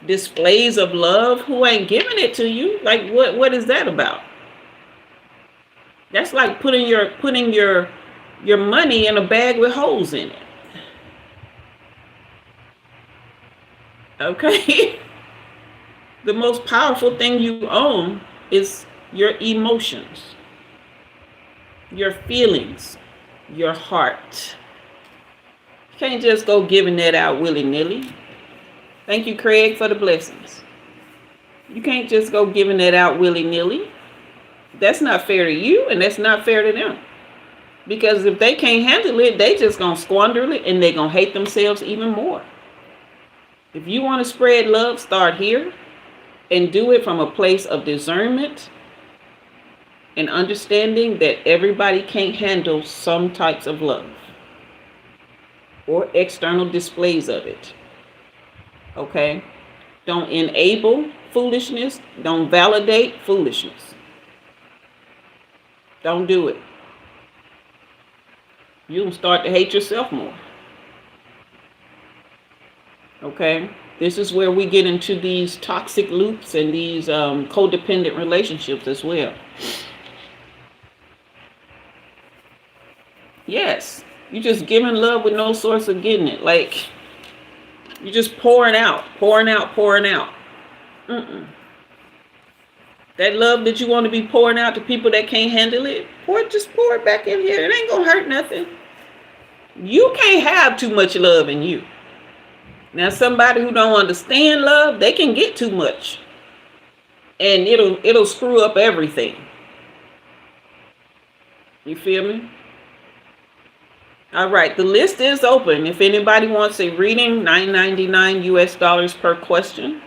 displays of love who ain't giving it to you. Like what is that about? That's like putting your money in a bag with holes in it. Okay? The most powerful thing you own is your emotions, your feelings, your heart. You can't just go giving that out willy-nilly. Thank you, Craig, for the blessings. You can't just go giving that out willy-nilly. That's not fair to you, and that's not fair to them. Because if they can't handle it, they just gonna squander it, and they're gonna hate themselves even more. If you want to spread love, start here and do it from a place of discernment and understanding that everybody can't handle some types of love or external displays of it. Okay? Don't enable foolishness. Don't validate foolishness. Don't do it. You'll start to hate yourself more. Okay? This is where we get into these toxic loops and these codependent relationships as well. Yes, you're just giving love with no source of getting it. Like, you're just pouring out. Mm-mm. That love that you want to be pouring out to people that can't handle it, just pour it back in here. It ain't gonna hurt nothing. You can't have too much love in you. Now, somebody who don't understand love, they can get too much, and it'll screw up everything. You feel me? All right, the list is open. If anybody wants a reading, $9.99 US per question.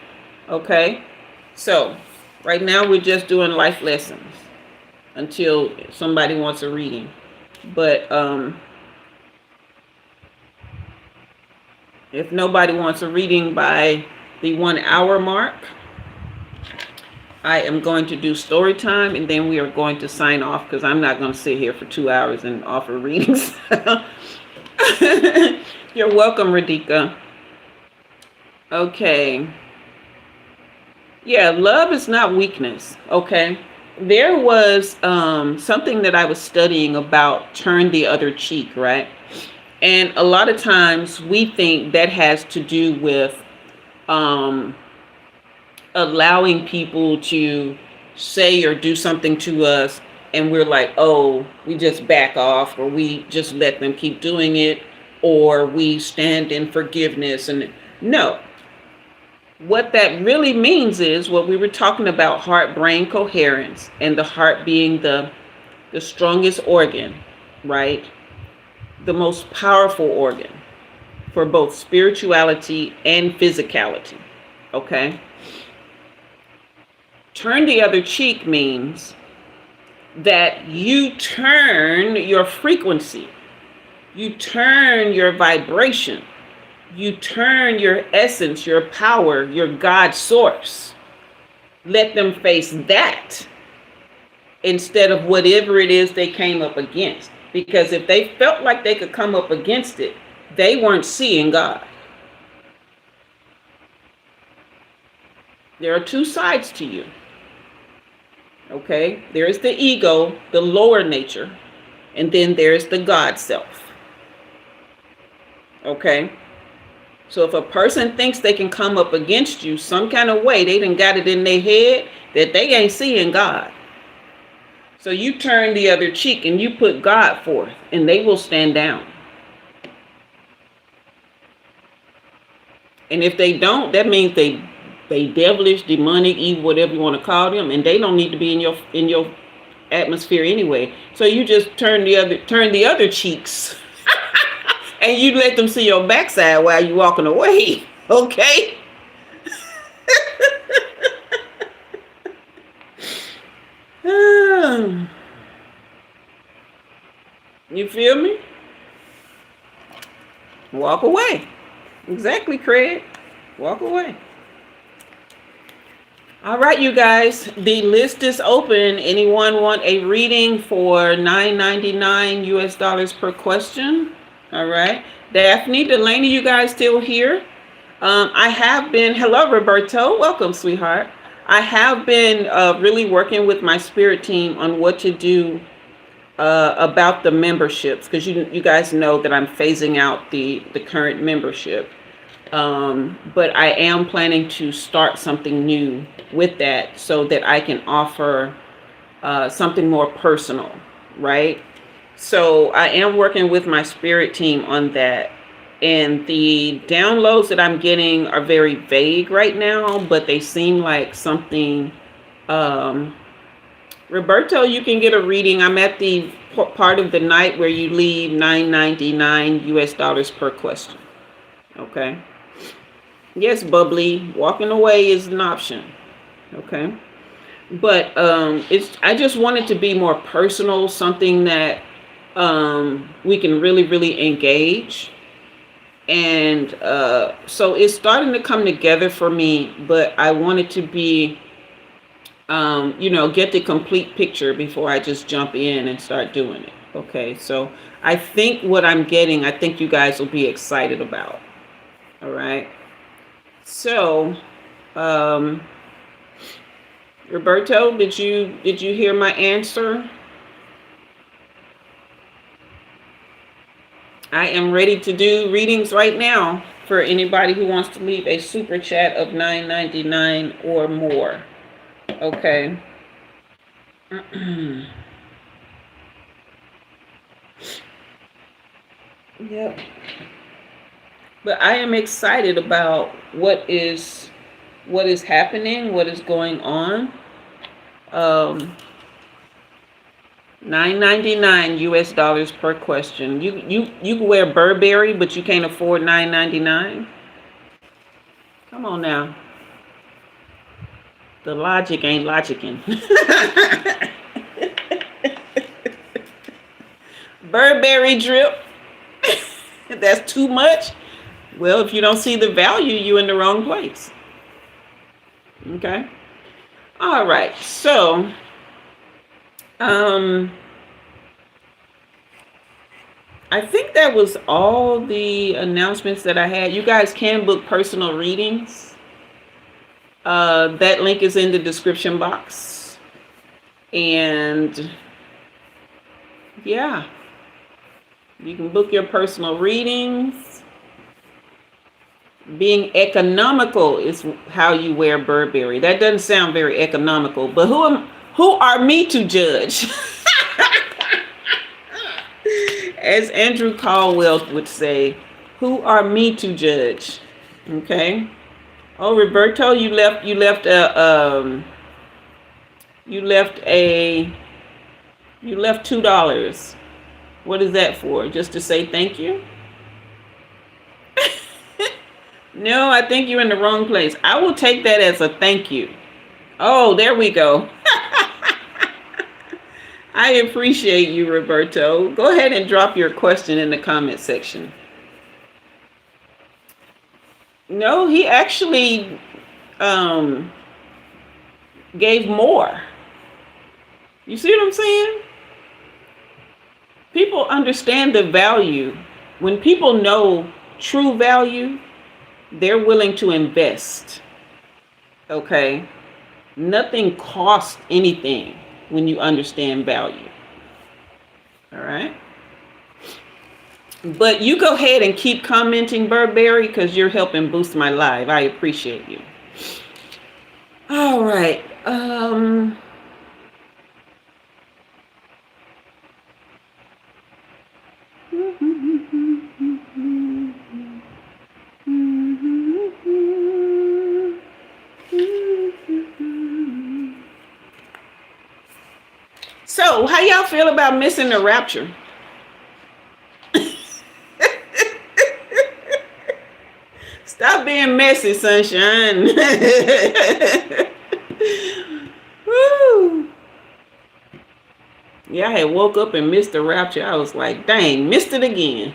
Okay, so right now we're just doing life lessons until somebody wants a reading. But if nobody wants a reading by the 1 hour mark, I am going to do story time, and then we are going to sign off because I'm not going to sit here for 2 hours and offer readings. You're welcome, Radhika. Okay. Yeah, love is not weakness. Okay. There was something that I was studying about turn the other cheek, right? And a lot of times we think that has to do with allowing people to say or do something to us, and we're like, oh, we just back off, or we just let them keep doing it, or we stand in forgiveness. And no, what that really means is what we were talking about, heart-brain coherence, and the heart being the strongest organ, right? The most powerful organ for both spirituality and physicality. Okay. Turn the other cheek means that you turn your frequency, you turn your vibration, you turn your essence, your power, your God source. Let them face that instead of whatever it is they came up against. Because if they felt like they could come up against it, they weren't seeing God. There are two sides to you. Okay? There is the ego, the lower nature, and then there's the God self. Okay? So if a person thinks they can come up against you some kind of way, they done got it in their head that they ain't seeing God. So you turn the other cheek and you put God forth, and they will stand down. And if they don't, that means they devilish, demonic, evil, whatever you want to call them, and they don't need to be in your atmosphere anyway. So you just turn the other cheeks, and you let them see your backside while you're walking away. Okay? You feel me? Walk away. Exactly, Craig. Walk away. All right, you guys. The list is open. Anyone want a reading for $9.99 US per question? All right. Daphne, Delaney, you guys still here? I have been, hello, Roberto. Welcome, sweetheart. I have been really working with my spirit team on what to do about the memberships, because you guys know that I'm phasing out the current membership. But I am planning to start something new with that so that I can offer something more personal, right? So I am working with my spirit team on that. And the downloads that I'm getting are very vague right now, but they seem like something. Roberto, you can get a reading. I'm at the part of the night where you leave $9.99 US per question. Okay. Yes, Bubbly, walking away is an option. Okay. But I just want it to be more personal, something that we can really engage. And so it's starting to come together for me, but I want it to be, get the complete picture before I just jump in and start doing it. Okay, so I think what I'm getting, I think you guys will be excited about. All right. So, Roberto, did you hear my answer? I am ready to do readings right now for anybody who wants to leave a super chat of $9.99 or more. Okay. Yep. But I am excited about what is happening, what is going on. $9.99 US per question. You can wear Burberry, but you can't afford $9.99. Come on now. The logic ain't logicking. Burberry drip. That's too much. Well, if you don't see the value, you're in the wrong place. Okay. All right. So, I think that was all the announcements that I had. You guys can book personal readings. That link is in the description box. And yeah, you can book your personal readings. Being economical is how you wear Burberry. That doesn't sound very economical, but who are me to judge? As Andrew Caldwell would say, who are me to judge? Okay. Oh, Roberto, you left $2. What is that for? Just to say thank you? No, I think you're in the wrong place. I will take that as a thank you. Oh, there we go. I appreciate you, Roberto. Go ahead and drop your question in the comment section. No, he actually um, gave more. You see what I'm saying? People understand the value. When people know true value, they're willing to invest. Okay? Nothing costs anything when you understand value. All right? But you go ahead and keep commenting, Burberry, because you're helping boost my live. I appreciate you. All right. So, how y'all feel about missing the rapture? Stop being messy, sunshine. Woo. Yeah, I had woke up and missed the rapture. I was like, dang, missed it again.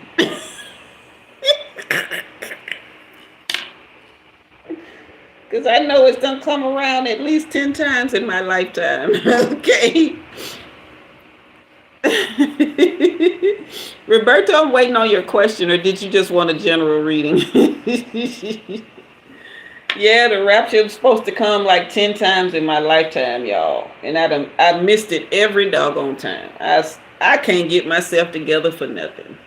Because I know it's going to come around at least 10 times in my lifetime. Okay. Roberto, I'm waiting on your question, or did you just want a general reading? Yeah, the rapture is supposed to come like 10 times in my lifetime, y'all. And I missed it every doggone time. I can't get myself together for nothing.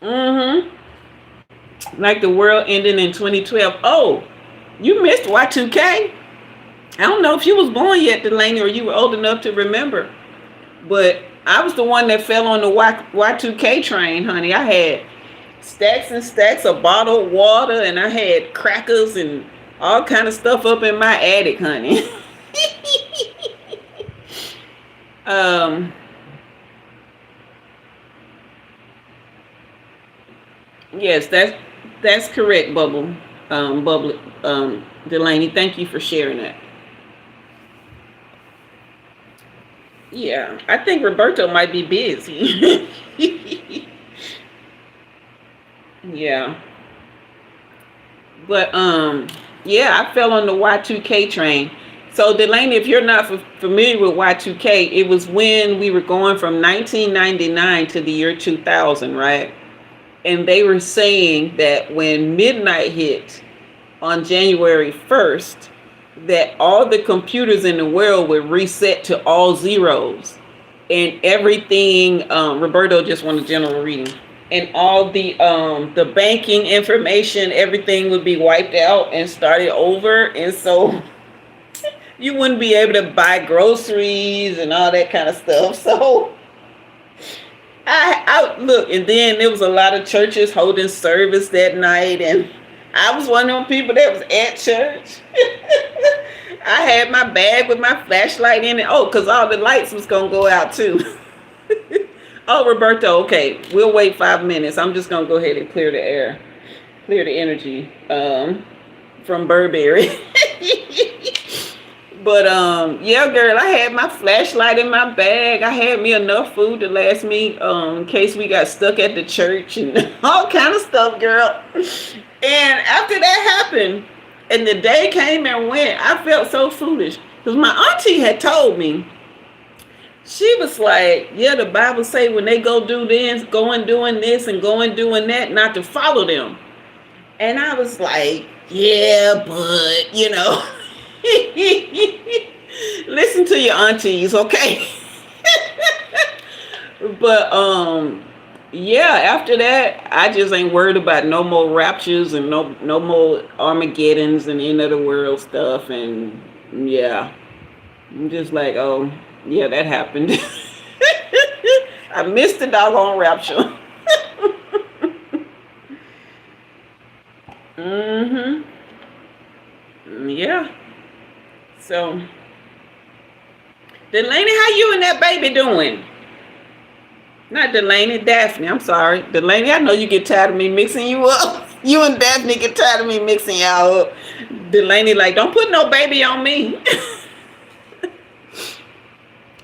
Mm-hmm. Like the world ending in 2012. Oh, you missed Y2K? I don't know if you was born yet, Delaney, or you were old enough to remember. But I was the one that fell on the Y2K train, honey. I had stacks and stacks of bottled water, and I had crackers and all kind of stuff up in my attic, honey. Yes, that's correct, Delaney. Thank you for sharing that. Yeah, I think Roberto might be busy. Yeah. But yeah, I fell on the Y2K train. So Delaney, if you're not familiar with Y2K, it was when we were going from 1999 to the year 2000, right? And they were saying that when midnight hit on January 1st, that all the computers in the world would reset to all zeros, and everything. Roberto just wanted a general reading, and all the banking information, everything would be wiped out and started over, and so you wouldn't be able to buy groceries and all that kind of stuff. So I look, and then there was a lot of churches holding service that night, and I was one of them people that was at church. I had my bag with my flashlight in it. Oh, because all the lights was gonna go out too. Oh, Roberto, okay, we'll wait 5 minutes. I'm just gonna go ahead and clear the air, clear the energy from Burberry. But yeah, girl, I had my flashlight in my bag. I had me enough food to last me in case we got stuck at the church and all kind of stuff, girl. And after that happened, and the day came and went, I felt so foolish because my auntie had told me. She was like, "Yeah, the Bible say when they go do this, going doing this, and going doing that, not to follow them." And I was like, "Yeah, but you know." Listen to your aunties, okay? But yeah, after that, I just ain't worried about no more raptures and no more Armageddons and end of the world stuff. And yeah, I'm just like, oh yeah, that happened. I missed the doggone rapture. Mm-hmm. Yeah. So, Delaney, how you and that baby doing? Not Delaney, Daphne. I'm sorry. Delaney, I know you get tired of me mixing you up. You and Daphne get tired of me mixing y'all up. Delaney, like, don't put no baby on me.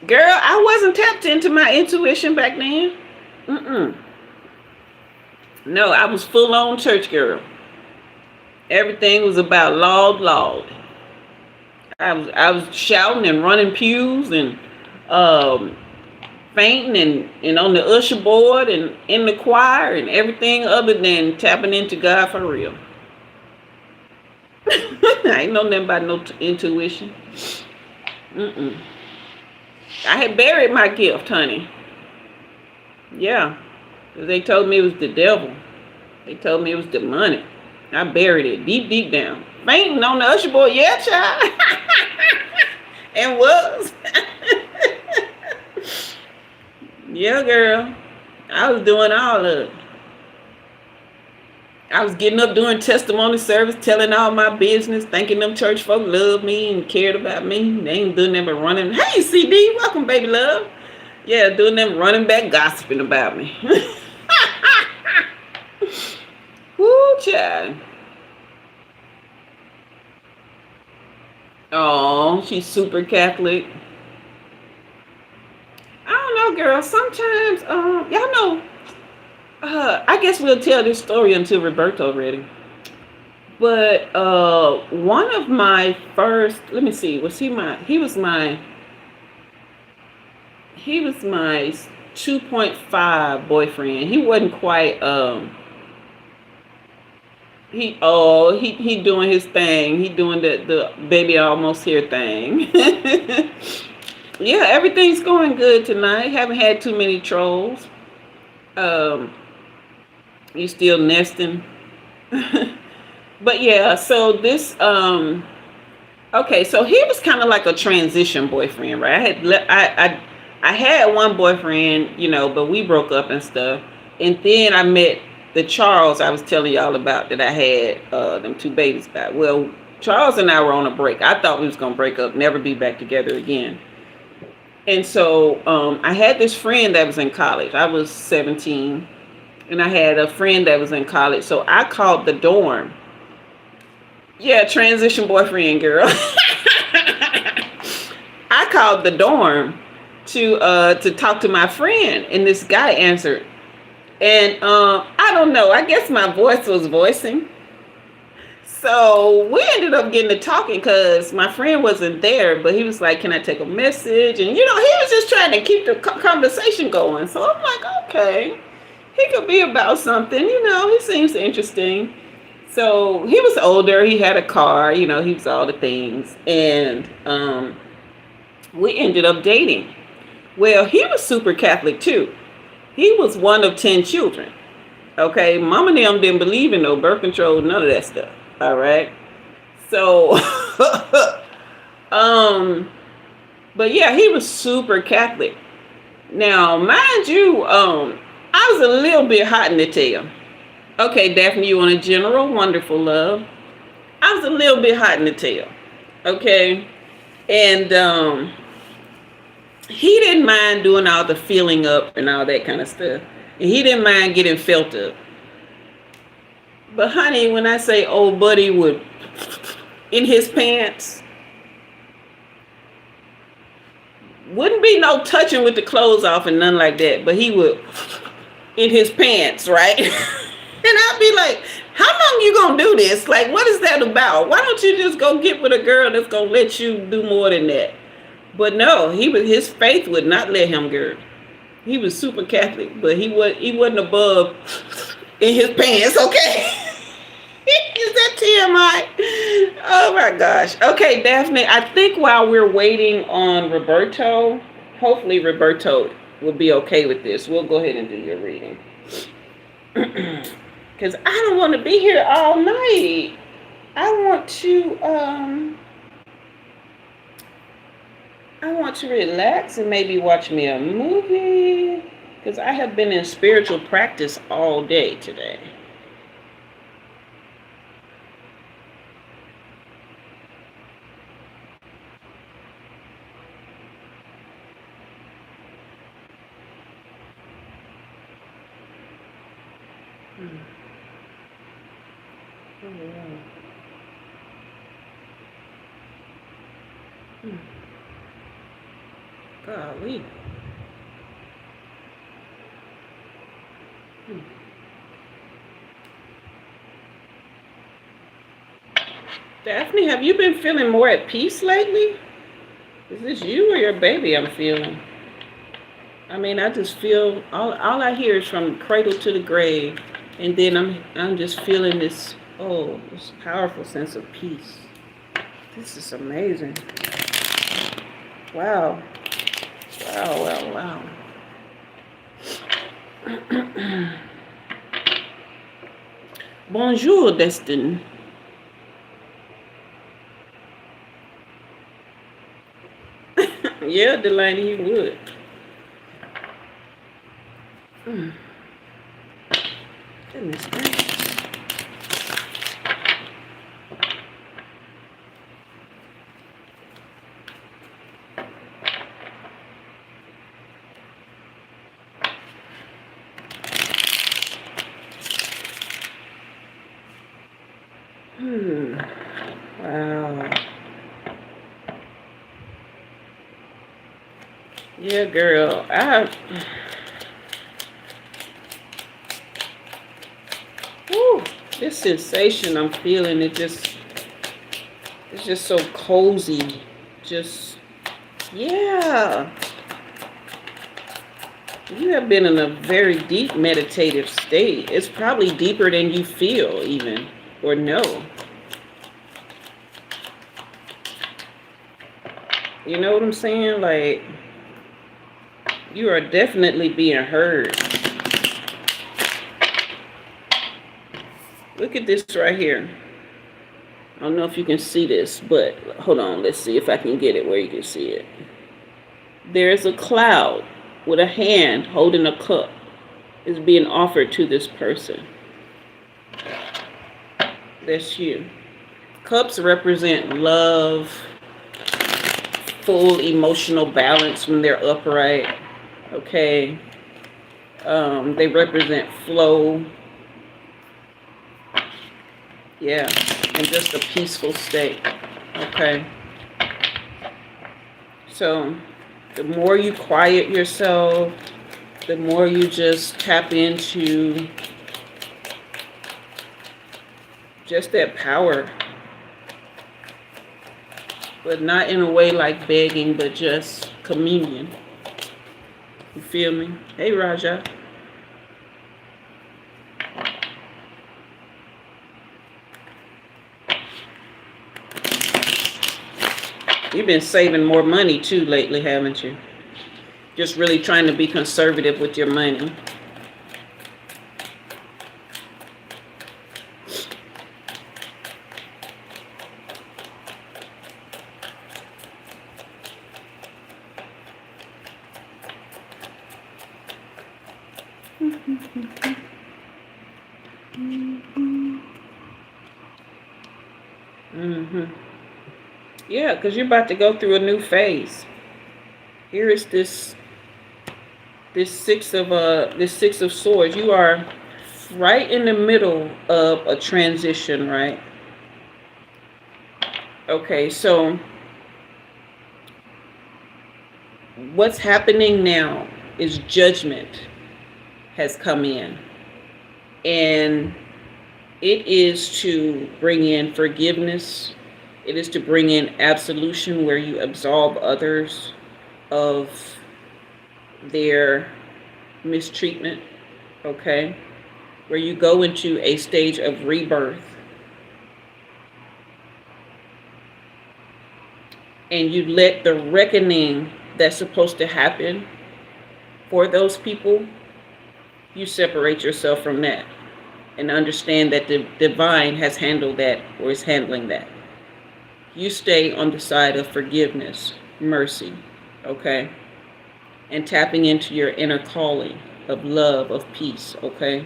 Girl, I wasn't tapped into my intuition back then. Mm-mm. No, I was full on church girl. Everything was about Lord, Lord. I was shouting and running pews and um, fainting and on the usher board and in the choir and everything other than tapping into God for real. I ain't know nothing about no intuition. Mm-mm. I had buried my gift, honey. Yeah. They told me it was the devil. They told me it was demonic. I buried it deep, deep down. Fainting on the usher board, yeah, child. And was. Yeah, girl. I was doing all of it. I was getting up doing testimony service, telling all my business, thinking them church folk loved me and cared about me. They ain't doing them but running. Hey, CD, welcome, baby love. Yeah, doing them running back gossiping about me. Woo, child. Oh, she's super Catholic. I don't know, girl. Sometimes, y'all know. I guess we'll tell this story until Roberto ready. But one of my first, let me see, he was my 2.5 boyfriend. He wasn't quite he doing his thing. He doing the baby almost here thing. Yeah, everything's going good tonight. Haven't had too many trolls. Um, you still nesting. But yeah, so this okay, so he was kind of like a transition boyfriend, right? I had one boyfriend, but we broke up and stuff. And then I met the Charles I was telling y'all about that I had them two babies by. Well, Charles and I were on a break. I thought we was gonna break up, never be back together again. And so I had this friend that was in college. I was 17, and I had a friend that was in college. So I called the dorm. Yeah, transition boyfriend, girl. I called the dorm to talk to my friend, and this guy answered. And I don't know. I guess my voice was voicing. So we ended up getting to talking because my friend wasn't there, but he was like, "Can I take a message?" And he was just trying to keep the conversation going. So I'm like, okay, he could be about something. He seems interesting. So he was older. He had a car. He was all the things, and we ended up dating. Well, he was super Catholic too. He was one of 10 children. Okay, mama and them didn't believe in no birth control, none of that stuff. All right. So, but yeah, he was super Catholic. Now, mind you, I was a little bit hot in the tail. Okay, Daphne, you want a general? Wonderful, love. I was a little bit hot in the tail. Okay. And he didn't mind doing all the feeling up and all that kind of stuff. And he didn't mind getting felt up. But honey, when I say old buddy would in his pants, wouldn't be no touching with the clothes off and nothing like that. But he would in his pants, right? And I'd be like, how long you gonna do this? Like, what is that about? Why don't you just go get with a girl that's gonna let you do more than that? But no, his faith would not let him, girl. He was super Catholic, but he wasn't above in his pants, okay? Is that TMI? Oh my gosh. Okay, Daphne, I think while we're waiting on Roberto, hopefully Roberto will be okay with this. We'll go ahead and do your reading. Because I don't want to be here all night. I want to relax and maybe watch me a movie. Because I have been in spiritual practice all day today. Mm. Oh, wow. Mm. Golly. Mm. Daphne, have you been feeling more at peace lately? Is this you or your baby I'm feeling? I mean, I just feel all I hear is from cradle to the grave, and then I'm just feeling this powerful sense of peace. This is amazing. Wow, wow. Bonjour, Destin. Yeah, Delaney, you would. Mm. Goodness gracious. Hmm. Wow. Yeah, girl. Whew, this sensation I'm feeling, it's just so cozy. Just, yeah. You have been in a very deep meditative state. It's probably deeper than you feel, even, or know. You know what I'm saying? Like, you are definitely being heard. Look at this right here. I don't know if you can see this, but hold on. Let's see if I can get it where you can see it. There's a cloud with a hand holding a cup. Is being offered to this person. That's you. Cups represent love, full emotional balance when they're upright. Okay. They represent flow. Yeah. And just a peaceful state. Okay. So the more you quiet yourself, the more you just tap into just that power. But not in a way like begging, but just communion. You feel me? Hey, Raja. You've been saving more money too lately, haven't you? Just really trying to be conservative with your money. Mm-hmm. Yeah, because you're about to go through a new phase. Here is this six of swords. You are right in the middle of a transition, right? Okay, so what's happening now is judgment has come in, and it is to bring in forgiveness. It is to bring in absolution, where you absolve others of their mistreatment. Okay, where you go into a stage of rebirth, and you let the reckoning that's supposed to happen for those people, you separate yourself from that and understand that the divine has handled that, or is handling that. You stay on the side of forgiveness, mercy, okay? And tapping into your inner calling of love, of peace, okay?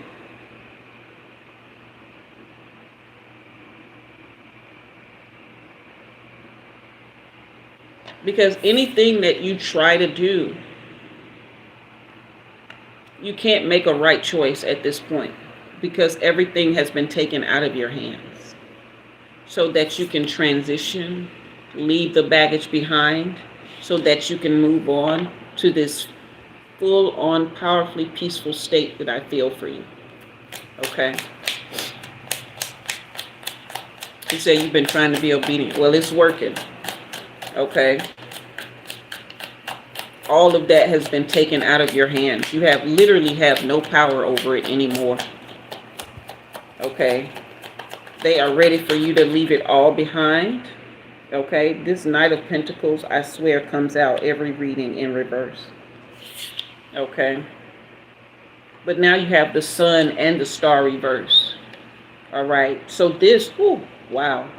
Because anything that you try to do, you can't make a right choice at this point. because everything has been taken out of your hands so that you can transition, leave the baggage behind, so that you can move on to this full-on, powerfully peaceful state that I feel for you. Okay? You say you've been trying to be obedient. Well, it's working. Okay? All of that has been taken out of your hands. You literally have no power over it anymore. Okay? They are ready for you to leave it all behind. Okay? This Knight of Pentacles, I swear, comes out every reading in reverse. Okay? But now you have the Sun and the Star reverse. All right? So this, wow.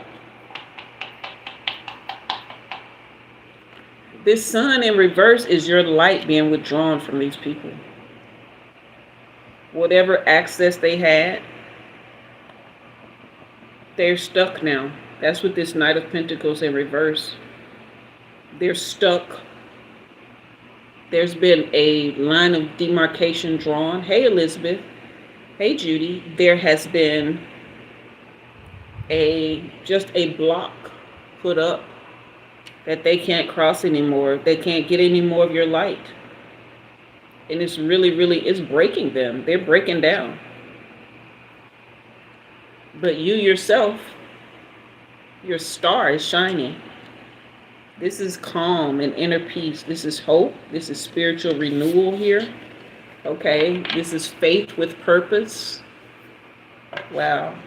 This Sun in reverse is your light being withdrawn from these people. Whatever access they had, they're stuck now. That's what this Knight of Pentacles in reverse. They're stuck. There's been a line of demarcation drawn. Hey, Elizabeth. Hey, Judy. There has been just a block put up that they can't cross anymore. They can't get any more of your light. And it's it's breaking them. They're breaking down. But you yourself, your star is shining. This is calm and inner peace. This is hope. This is spiritual renewal here. Okay? This is faith with purpose. Wow.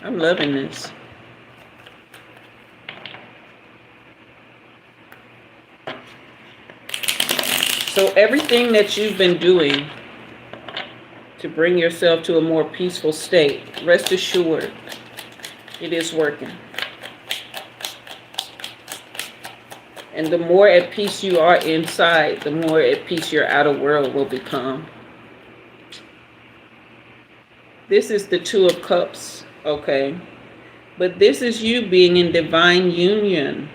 I'm loving this. So everything that you've been doing to bring yourself to a more peaceful state, rest assured, it is working. And the more at peace you are inside, the more at peace your outer world will become. This is the Two of Cups, okay? But this is you being in divine union.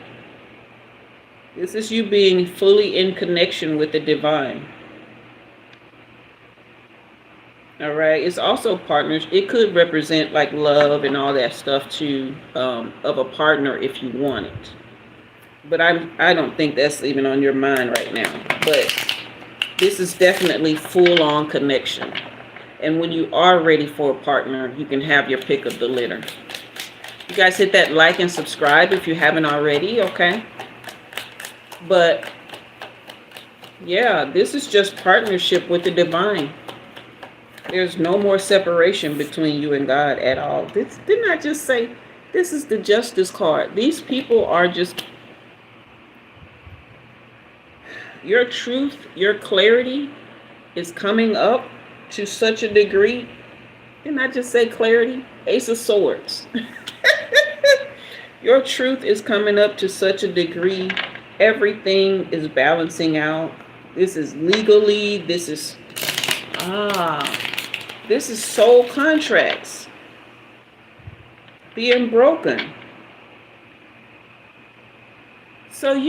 This is you being fully in connection with the divine. All right. It's also partners. It could represent like love and all that stuff too, of a partner if you want it. But I don't think that's even on your mind right now. But this is definitely full-on connection. And when you are ready for a partner, you can have your pick of the litter. You guys hit that like and subscribe if you haven't already, okay? But yeah, this is just partnership with the divine. There's no more separation between you and God at all. Didn't I just say this is the Justice card? These people are just, your truth, your clarity is coming up to such a degree. Didn't I just say clarity? Ace of Swords. Your truth is coming up to such a degree. Everything is balancing out. This is legally, this is soul contracts being broken. So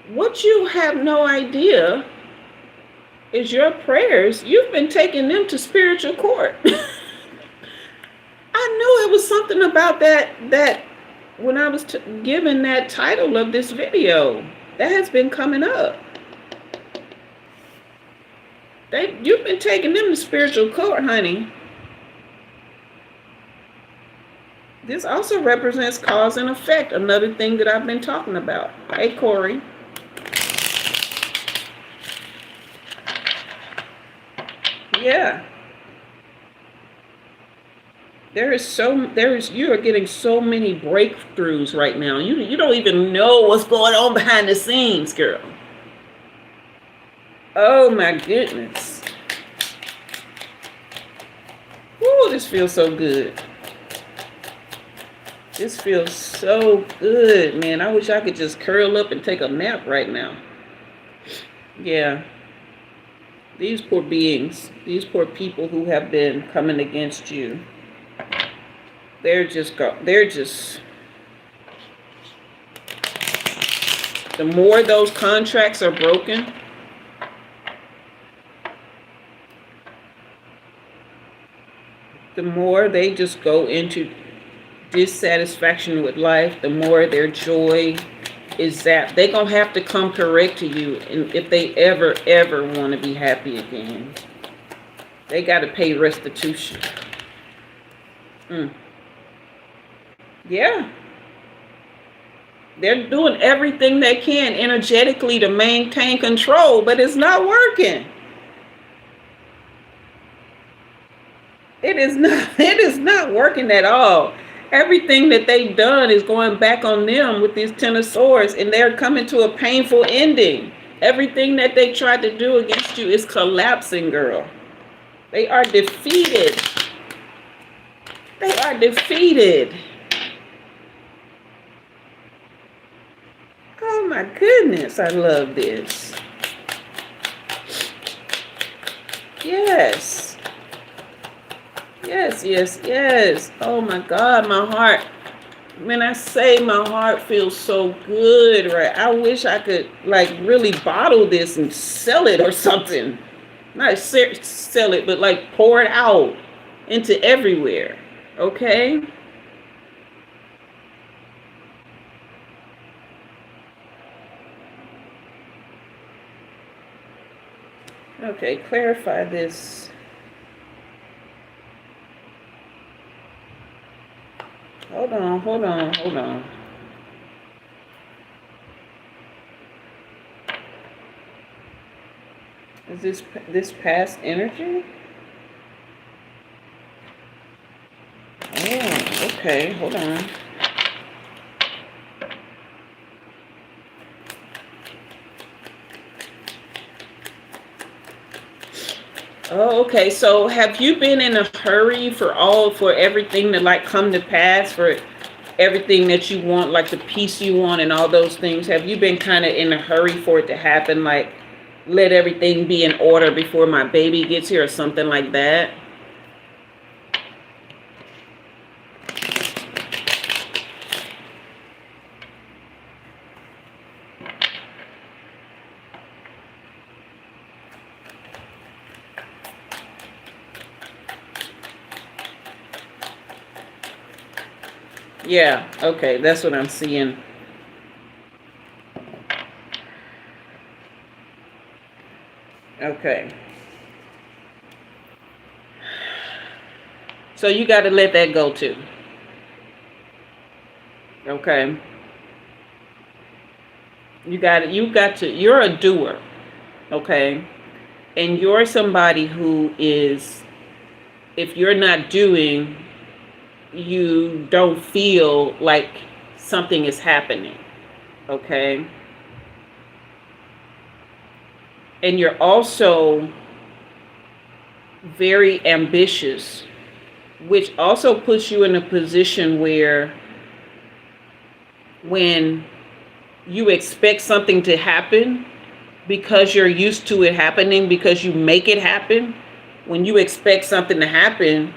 what you have no idea is your prayers, you've been taking them to spiritual court. I knew it was something about that when I was given that title of this video, that has been coming up. You've been taking them to spiritual court, honey. This also represents cause and effect, another thing that I've been talking about. Hey, Corey. Yeah. You are getting so many breakthroughs right now. You don't even know what's going on behind the scenes, girl. Oh my goodness. Woo, this feels so good. This feels so good, man. I wish I could just curl up and take a nap right now. Yeah. These poor beings, these poor people who have been coming against you. The more those contracts are broken, the more they just go into dissatisfaction with life, the more their joy is that they're going to have to come correct to you. And if they ever want to be happy again, they got to pay restitution. Yeah. They're doing everything they can energetically to maintain control, but it's not working. It is not working at all. Everything that they've done is going back on them with these Ten of Swords, and they're coming to a painful ending. Everything that they tried to do against you is collapsing, girl. They are defeated. They are defeated. Oh my goodness, I love this. Yes. Yes, yes, yes. Oh my God, my heart. When I say my heart feels so good, right? I wish I could like really bottle this and sell it or something. Not sell it, but like pour it out into everywhere. Okay? Okay, clarify this. Hold on. Is this past energy? Oh, okay, hold on. Oh, okay. So have you been in a hurry for everything to like come to pass, for everything that you want, like the peace you want and all those things? Have you been kind of in a hurry for it to happen? Like, let everything be in order before my baby gets here or something like that? Yeah, okay, that's what I'm seeing. Okay. So you got to let that go too. Okay. You got to, you're a doer. Okay. And you're somebody who is, if you're not doing, you don't feel like something is happening. Okay. And you're also very ambitious, which also puts you in a position where when you expect something to happen because you're used to it happening, because you make it happen, when you expect something to happen,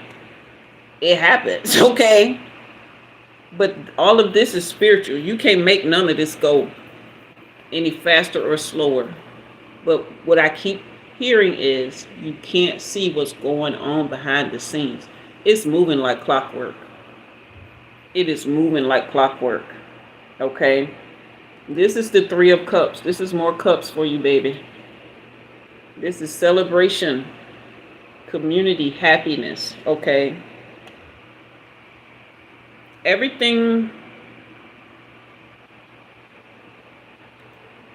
it happens, okay? But all of this is spiritual. You can't make none of this go any faster or slower. But what I keep hearing is you can't see what's going on behind the scenes. It's moving like clockwork. It is moving like clockwork. Okay? This is the Three of Cups. This is more cups for you, baby. This is celebration, community, happiness. Okay? Everything.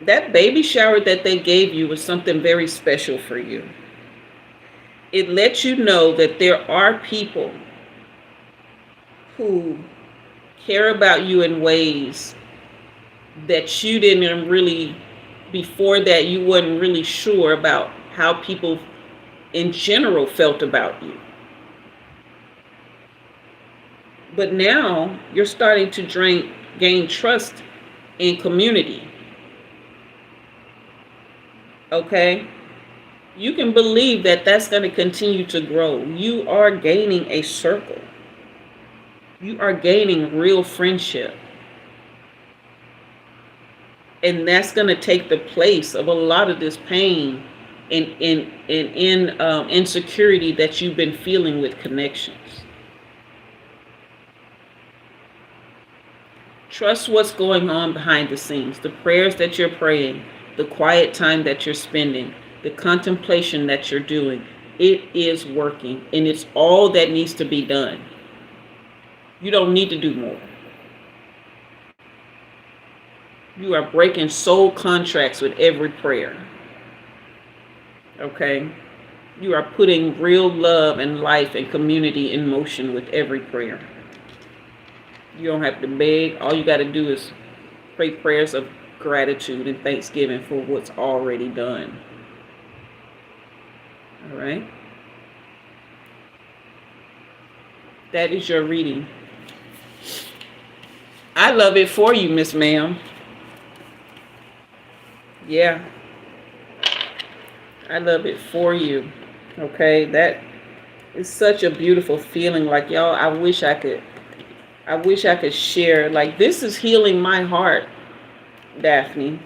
That baby shower that they gave you was something very special for you. It lets you know that there are people who care about you in ways that you didn't really, before that, you weren't really sure about how people in general felt about you. But now you're starting to gain trust in community. Okay? You can believe that that's going to continue to grow. You are gaining a circle. You are gaining real friendship. And that's going to take the place of a lot of this pain in insecurity that you've been feeling with connections. Trust what's going on behind the scenes, the prayers that you're praying, the quiet time that you're spending, the contemplation that you're doing. It is working, and it's all that needs to be done. You don't need to do more. You are breaking soul contracts with every prayer. Okay? You are putting real love and life and community in motion with every prayer. You don't have to beg. All you got to do is pray prayers of gratitude and thanksgiving for what's already done. All right? That is your reading. I love it for you, Miss Ma'am. Yeah. I love it for you. Okay? That is such a beautiful feeling. Like, y'all, I wish I could share. Like, this is healing my heart, Daphne.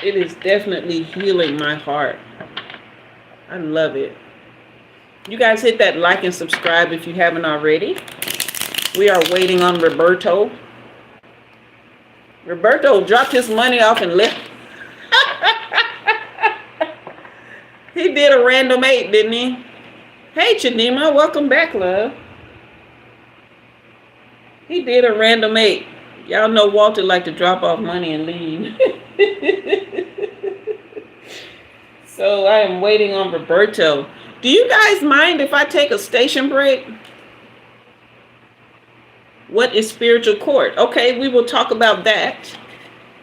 It is definitely healing my heart. I love it. You guys hit that like and subscribe if you haven't already. We are waiting on Roberto. Roberto dropped his money off and left. He did a random 8, didn't he? Hey, Chidima, welcome back, love. He did a random 8. Y'all know Walter liked to drop off money and leave. So I am waiting on Roberto. Do you guys mind if I take a station break? What is spiritual court? Okay, we will talk about that.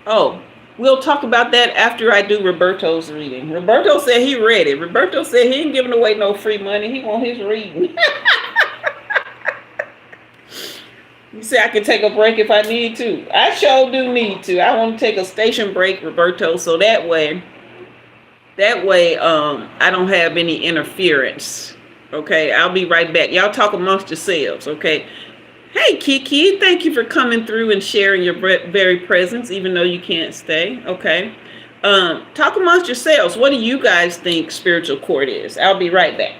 Oh, we'll talk about that after I do Roberto's reading. Roberto said he read it. Roberto said he ain't giving away no free money. He want his reading. You say I can take a break if I need to. I sure do need to. I want to take a station break, Roberto, so that way I don't have any interference. Okay, I'll be right back. Y'all talk amongst yourselves, okay? Hey, Kiki, thank you for coming through and sharing your very presence, even though you can't stay, okay? Talk amongst yourselves. What do you guys think spiritual court is? I'll be right back.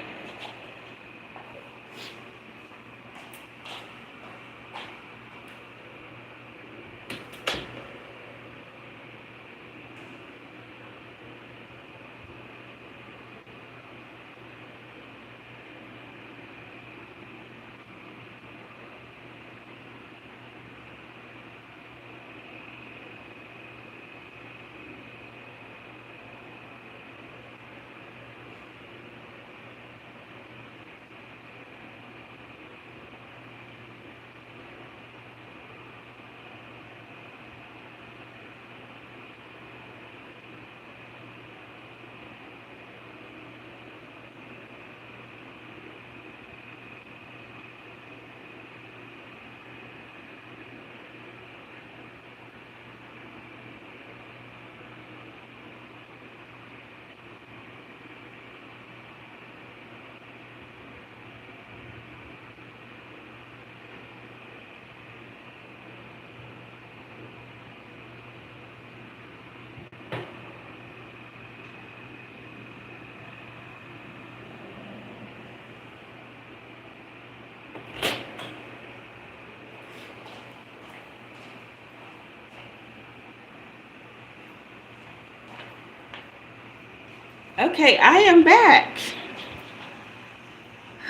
Okay, I am back.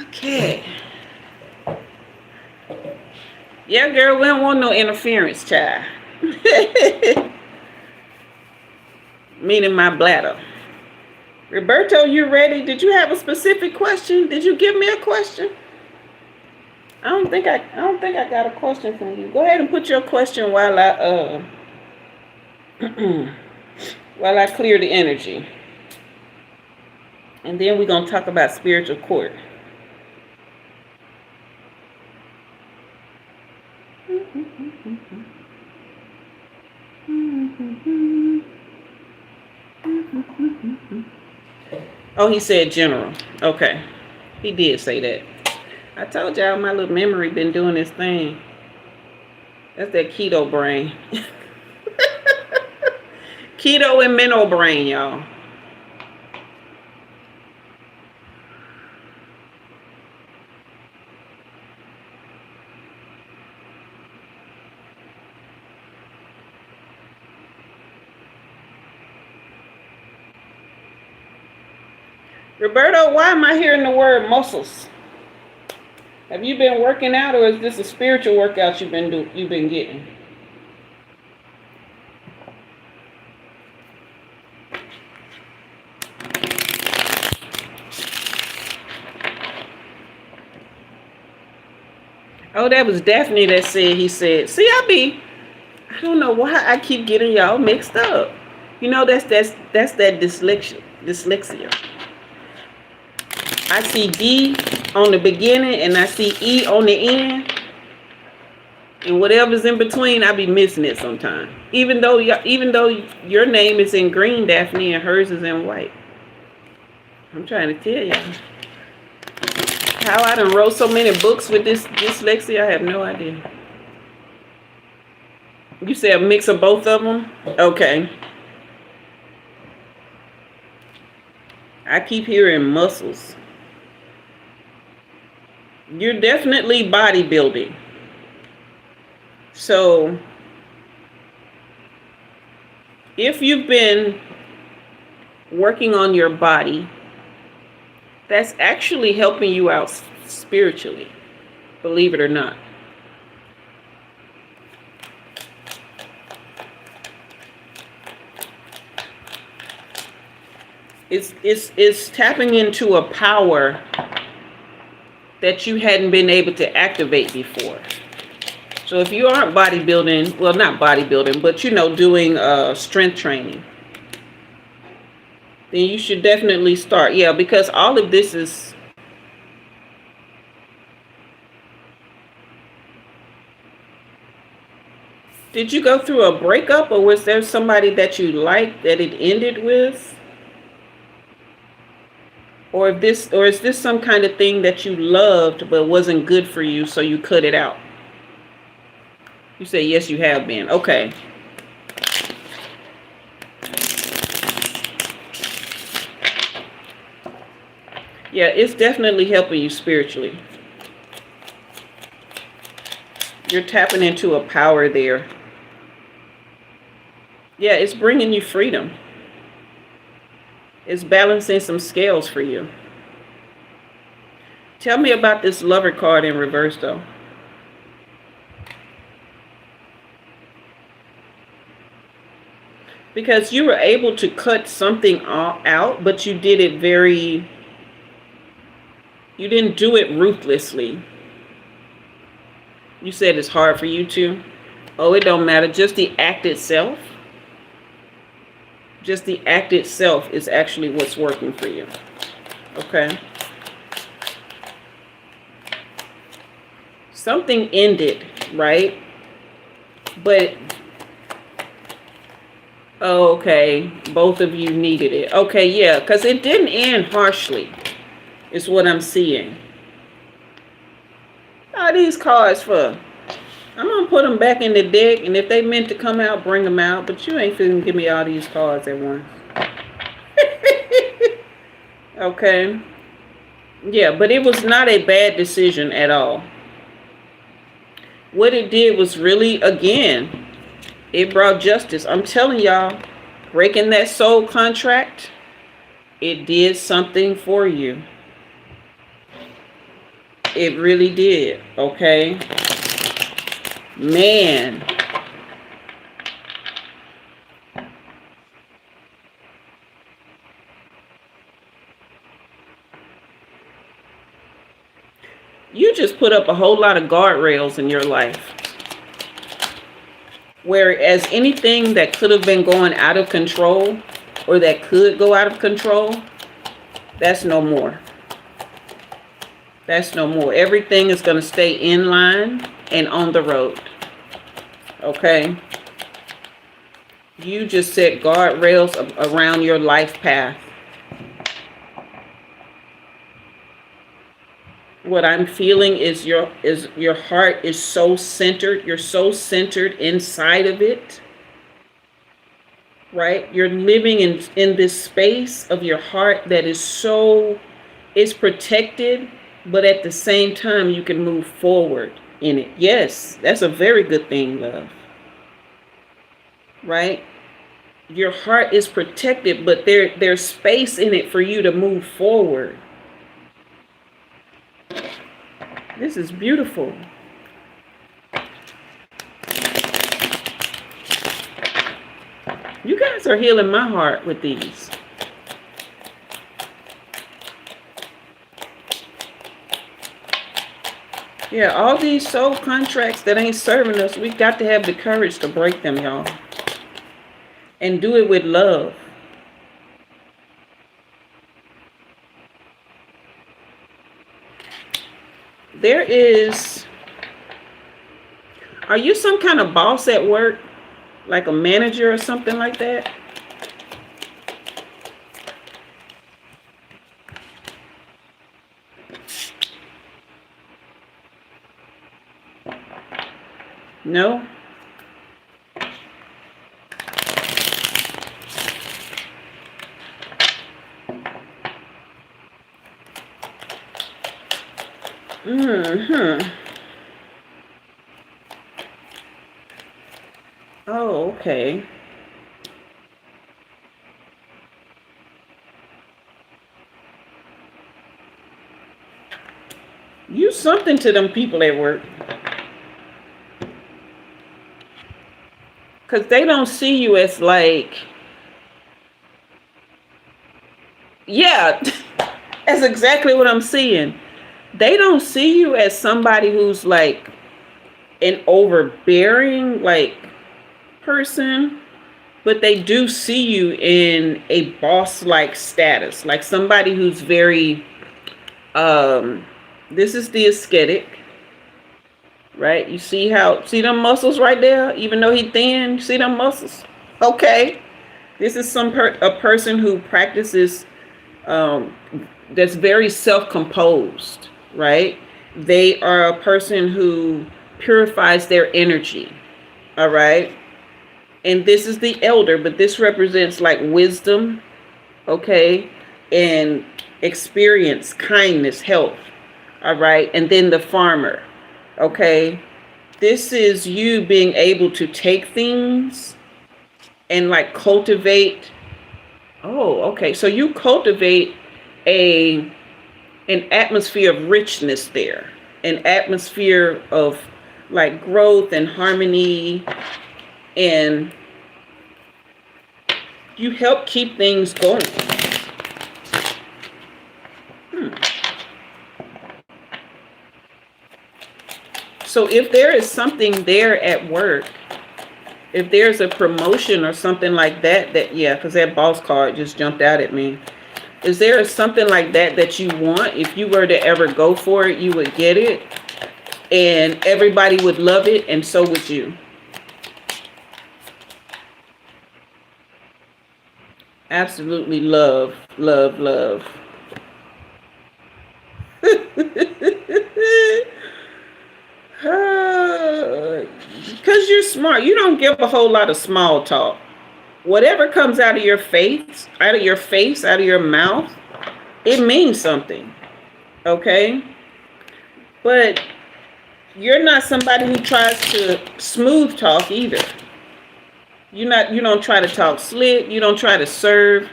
Okay. Yeah, girl, we don't want no interference, child. Meaning my bladder. Roberto, you ready? Did you have a specific question? Did you give me a question? I don't think I got a question from you. Go ahead and put your question while I while I clear the energy. And then we're going to talk about spiritual court. Oh, he said general. Okay. He did say that. I told y'all my little memory been doing this thing. That's that keto brain. Keto and mental brain, y'all. Roberto, why am I hearing the word muscles? Have you been working out, or is this a spiritual workout you've been getting? Oh, that was Daphne that said, he said, see, I don't know why I keep getting y'all mixed up. You know, that's that dyslexia. I see D on the beginning and I see E on the end. And whatever's in between, I be missing it sometimes. Even though your name is in green, Daphne, and hers is in white. I'm trying to tell you. How I done wrote so many books with this dyslexia, I have no idea. You say a mix of both of them? Okay. I keep hearing muscles. You're definitely bodybuilding. So, if you've been working on your body, that's actually helping you out spiritually, believe it or not. It's tapping into a power that you hadn't been able to activate before. So if you aren't bodybuilding, well, not bodybuilding, but doing strength training, then you should definitely start. Yeah, because all of this is Did you go through a breakup, or was there somebody that you liked that it ended with? Or is this some kind of thing that you loved but wasn't good for you, so you cut it out? You say yes, you have been. Okay. Yeah, it's definitely helping you spiritually. You're tapping into a power there. Yeah, it's bringing you freedom. It's balancing some scales for you. Tell me about this lover card in reverse, though. Because you were able to cut something out, but you did it you didn't do it ruthlessly. You said it's hard for you to. Oh, it don't matter. Just the act itself. Just the act itself is actually what's working for you. Okay. Something ended, right? But, oh, okay, both of you needed it. Okay, yeah, because it didn't end harshly, is what I'm seeing. What are these cards for? I'm going to put them back in the deck, and if they meant to come out, bring them out. But you ain't finna give me all these cards at once. Okay. Yeah, but it was not a bad decision at all. What it did was really, again, it brought justice. I'm telling y'all, breaking that soul contract, it did something for you. It really did, okay? Man. You just put up a whole lot of guardrails in your life. Whereas anything that could have been going out of control, or that could go out of control, that's no more. That's no more. Everything is going to stay in line and on the road. Okay? You just set guardrails around your life path. What I'm feeling is your heart is so centered. You're so centered inside of it. right? You're living in this space of your heart that is so, it's protected, but at the same time you can move forward in it. Yes, that's a very good thing, love. Right? Your heart is protected, but there's space in it for you to move forward. This is beautiful. You guys are healing my heart with these. Yeah, all these soul contracts that ain't serving us, we got to have the courage to break them, y'all. And do it with love. There is, are you some kind of boss at work? Like a manager or something like that? No? Mm-hmm. Oh, okay. You something to them people at work. Because they don't see you as like, yeah, that's exactly what I'm seeing. They don't see you as somebody who's like an overbearing like person, but they do see you in a boss-like status, like somebody who's very, this is the aesthetic, right? You see them muscles right there? Even though he thin, you see them muscles? Okay. This is a person who practices, that's very self-composed, right? They are a person who purifies their energy, all right? And this is the elder, but this represents like wisdom, okay? And experience, kindness, health, all right? And then the farmer, okay? This is you being able to take things and like cultivate. Oh, okay. So you cultivate an atmosphere of richness there, an atmosphere of like growth and harmony, and you help keep things going. So if there is something there at work, if there's a promotion or something like that, yeah, because that boss card just jumped out at me. Is there something like that you want? If you were to ever go for it, you would get it, and everybody would love it, and so would you. Absolutely love, love, love. Because you're smart. You don't give a whole lot of small talk. Whatever comes out of your face, out of your mouth, it means something. Okay? But you're not somebody who tries to smooth talk either. You don't try to talk slick, you don't try to serve.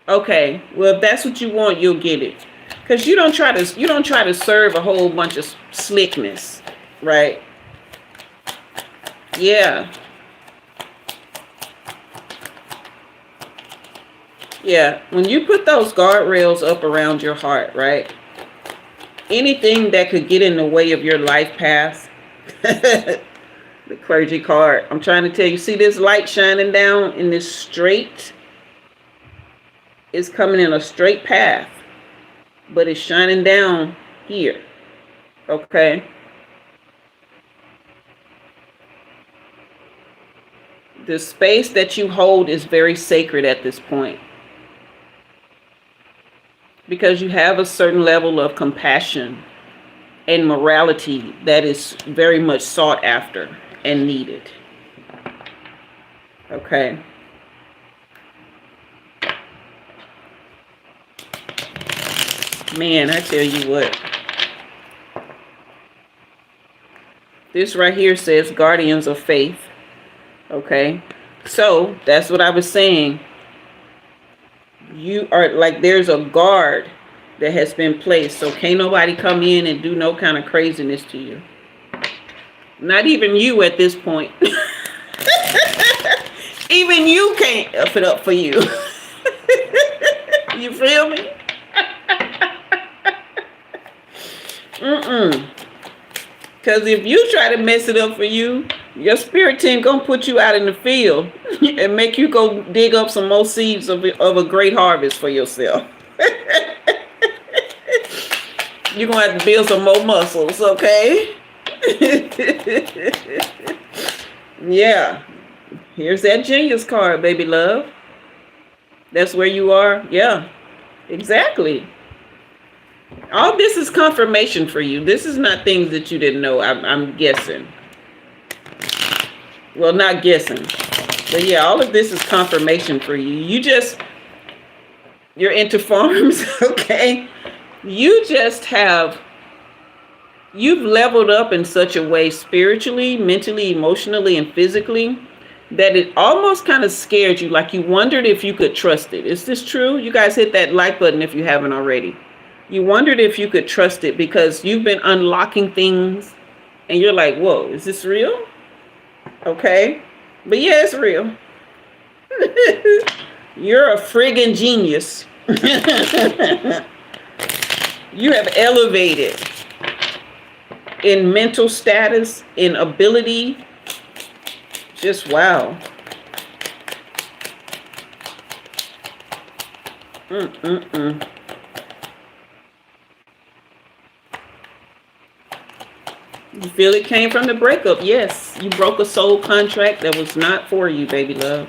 Okay, well if that's what you want, you'll get it. Because you don't try to serve a whole bunch of slickness, right? Yeah. Yeah, when you put those guardrails up around your heart, right? Anything that could get in the way of your life path, the clergy card, I'm trying to tell you, see this light shining down in this straight? It's coming in a straight path, but it's shining down here, okay? The space that you hold is very sacred at this point, because you have a certain level of compassion and morality that is very much sought after and needed. Okay. Man, I tell you what. This right here says guardians of faith. Okay. So that's what I was saying. You are like, there's a guard that has been placed. So can't nobody come in and do no kind of craziness to you. Not even you at this point. Even you can't up it up for you. You feel me? Because if you try to mess it up for you, your spirit team gonna put you out in the field and make you go dig up some more seeds of a great harvest for yourself. You're gonna have to build some more muscles, okay? Yeah. Here's that genius card, baby love. That's where you are. Yeah, exactly. All this is confirmation for you. This is not things that you didn't know. I'm guessing. Well, not guessing. But yeah, all of this is confirmation for you. You're into farms, okay? You've leveled up in such a way spiritually, mentally, emotionally, and physically that it almost kind of scared you. Like you wondered if you could trust it. Is this true? You guys hit that like button if you haven't already. You wondered if you could trust it because you've been unlocking things and you're like, whoa, is this real? Okay. But yeah, it's real. You're a friggin' genius. You have elevated in mental status, in ability. Just wow. You feel it came from the breakup? Yes. You broke a soul contract that was not for you, baby love.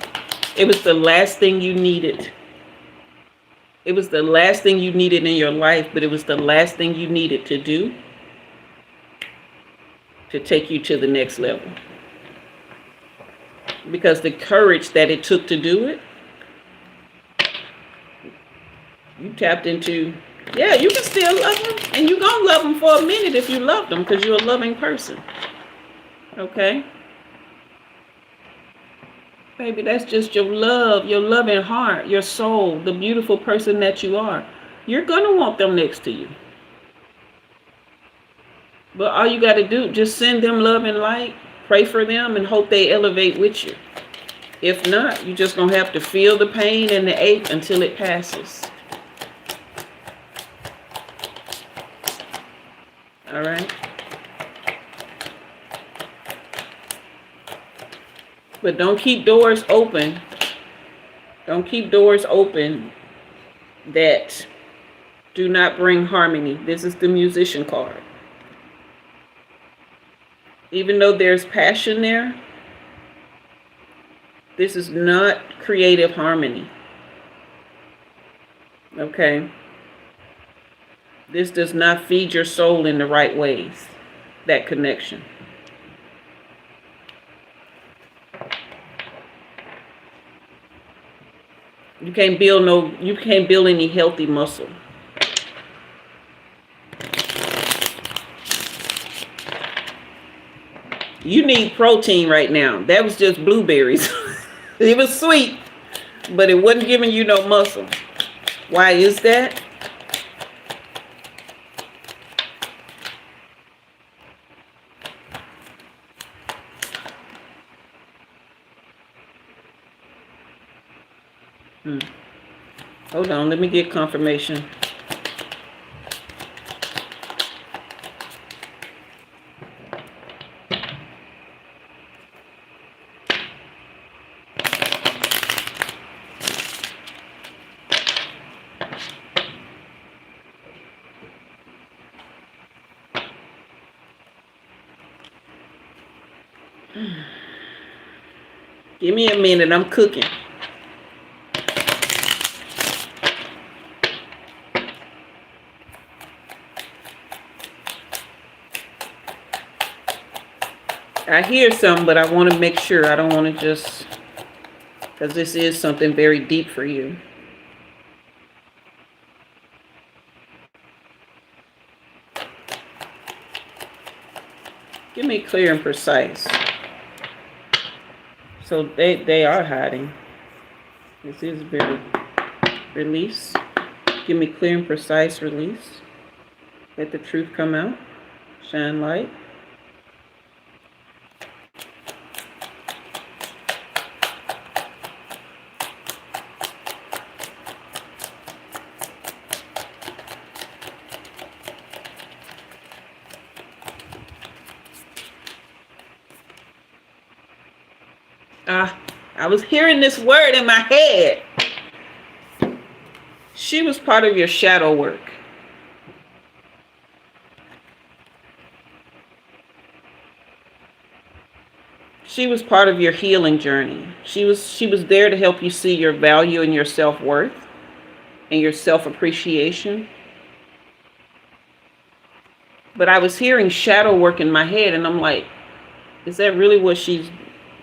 It was the last thing you needed. It was the last thing you needed in your life, but it was the last thing you needed to do to take you to the next level. Because the courage that it took to do it, you tapped into. Yeah, you can still love them, and you're going to love them for a minute if you love them because you're a loving person. Okay? Baby, that's just your love, your loving heart, your soul, the beautiful person that you are. You're going to want them next to you. But all you got to do, just send them love and light, pray for them, and hope they elevate with you. If not, you're just going to have to feel the pain and the ache until it passes. All right? But don't keep doors open. Don't keep doors open that do not bring harmony. This is the musician card. Even though there's passion there, this is not creative harmony. Okay? This does not feed your soul in the right ways. That connection. You can't build any healthy muscle. You need protein right now. That was just blueberries. It was sweet, but it wasn't giving you no muscle. Why is that? Hold on, let me get confirmation. Give me a minute, I'm cooking. I hear some, but I want to make sure. I don't want to just because this is something very deep for you. Give me clear and precise. So they are hiding. This is very release. Give me clear and precise release. Let the truth come out. Shine light. I was hearing this word in my head. She was part of your shadow work. She was part of your healing journey. She was there to help you see your value and your self-worth and your self-appreciation. But I was hearing shadow work in my head, and I'm like, is that really what she's...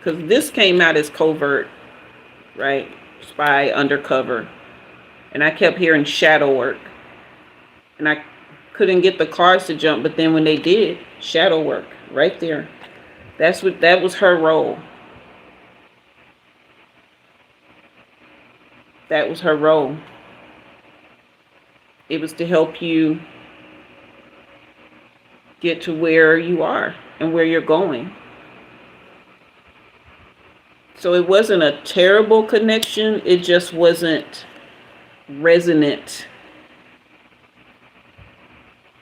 Because this came out as covert, right? Spy, undercover. And I kept hearing shadow work. And I couldn't get the cards to jump, but then when they did, shadow work, right there. That was her role. That was her role. It was to help you get to where you are and where you're going. So it wasn't a terrible connection. It just wasn't resonant.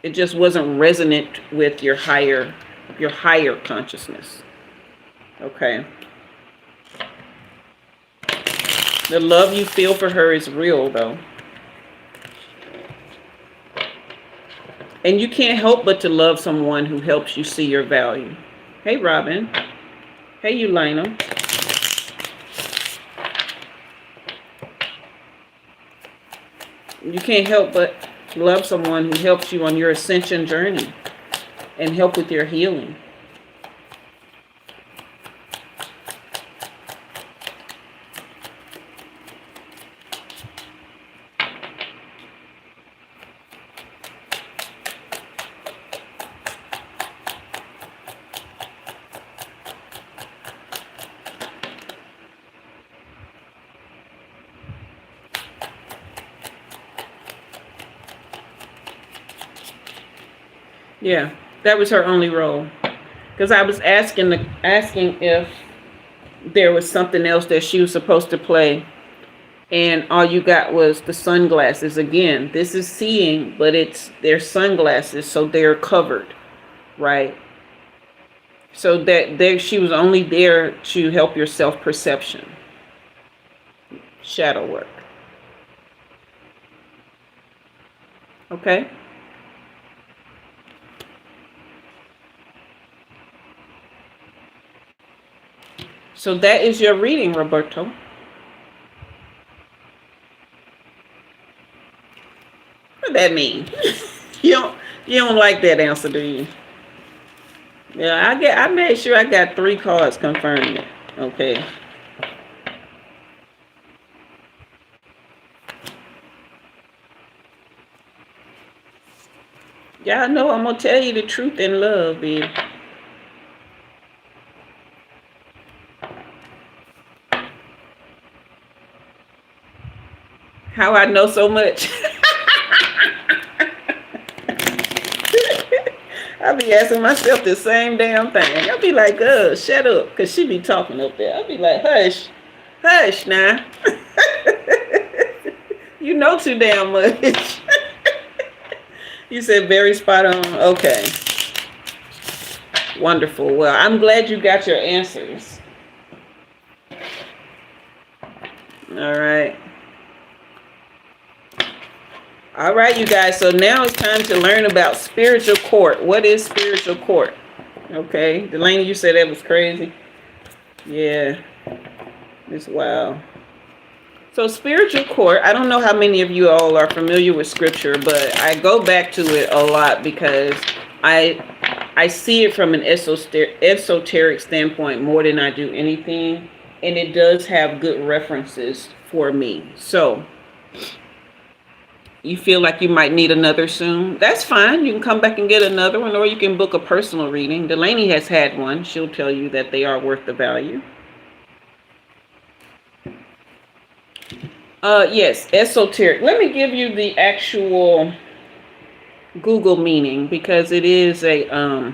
It just wasn't resonant with your higher consciousness. Okay. The love you feel for her is real, though. And you can't help but to love someone who helps you see your value. Hey, Robin. Hey, Elena. You can't help but love someone who helps you on your ascension journey and help with your healing. Yeah, that was her only role. Because I was asking if there was something else that she was supposed to play, and all you got was the sunglasses. Again, this is seeing, but they're sunglasses, so they're covered, right? So that she was only there to help your self-perception. Shadow work. Okay? So that is your reading, Roberto. What does that mean? You don't like that answer, do you? Yeah, I made sure I got 3 cards confirming it. Okay. Y'all know I'm gonna tell you the truth in love, baby. How I know so much? I be asking myself the same damn thing. I be like, shut up, because she be talking up there. I be like, hush, hush now. You know too damn much. You said very spot on. Okay. Wonderful. Well, I'm glad you got your answers. All right. All right, you guys. So now it's time to learn about spiritual court. What is spiritual court? Okay. Delaney, you said that was crazy. Yeah. It's wild. So spiritual court, I don't know how many of you all are familiar with scripture, but I go back to it a lot because I see it from an esoteric standpoint more than I do anything. and it does have good references for me. So you feel like you might need another soon, that's fine. You can come back and get another one, or you can book a personal reading. Delaney has had one. She'll tell you that they are worth the value. Yes, esoteric. Let me give you the actual Google meaning, because it is a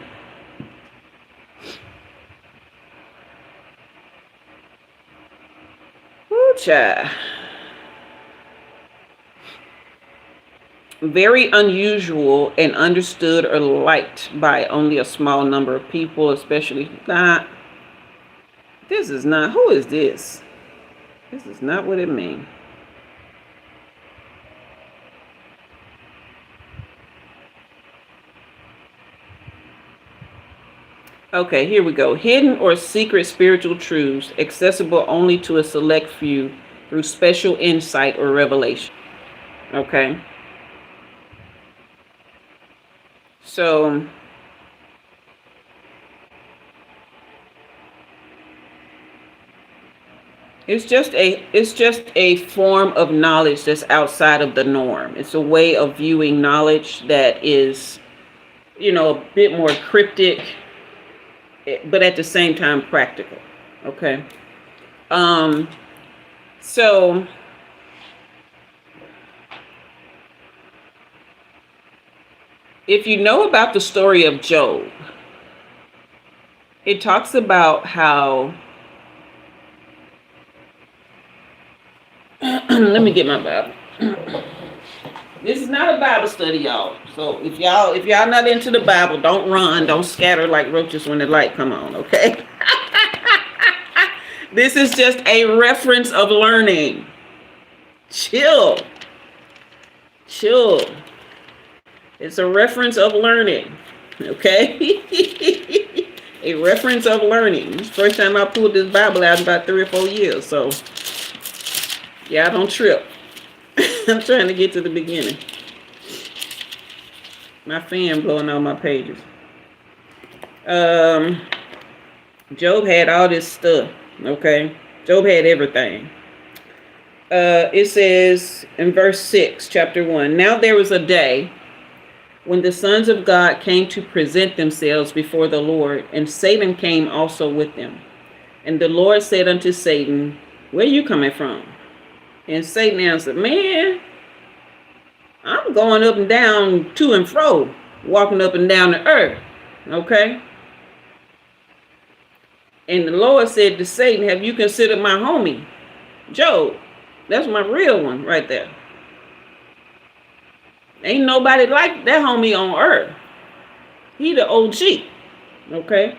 very unusual and understood or liked by only a small number of people, especially not. This is not. Who is this? This is not what it means. Okay, here we go. Hidden or secret spiritual truths accessible only to a select few through special insight or revelation. Okay. So it's just a form of knowledge that's outside of the norm. It's a way of viewing knowledge that is, a bit more cryptic, but at the same time practical. Okay. So if you know about the story of Job, it talks about how let me get my Bible. This is not a Bible study, y'all. So if y'all not into the Bible, don't run, don't scatter like roaches when the light come on, okay? This is just a reference of learning. Chill. It's a reference of learning, okay? A reference of learning. It's the first time I pulled this Bible out in about 3 or 4 years, so yeah, don't trip. I'm trying to get to the beginning. My fan blowing on my pages. Job had all this stuff, okay? Job had everything. It says in verse 6, chapter 1, now there was a day when the sons of God came to present themselves before the Lord, and Satan came also with them. And the Lord said unto Satan, where are you coming from? And Satan answered, man, I'm going up and down, to and fro, walking up and down the earth. Okay? And the Lord said to Satan, have you considered my homie, Job? That's my real one right there. Ain't nobody like that homie on earth. He the OG. Okay?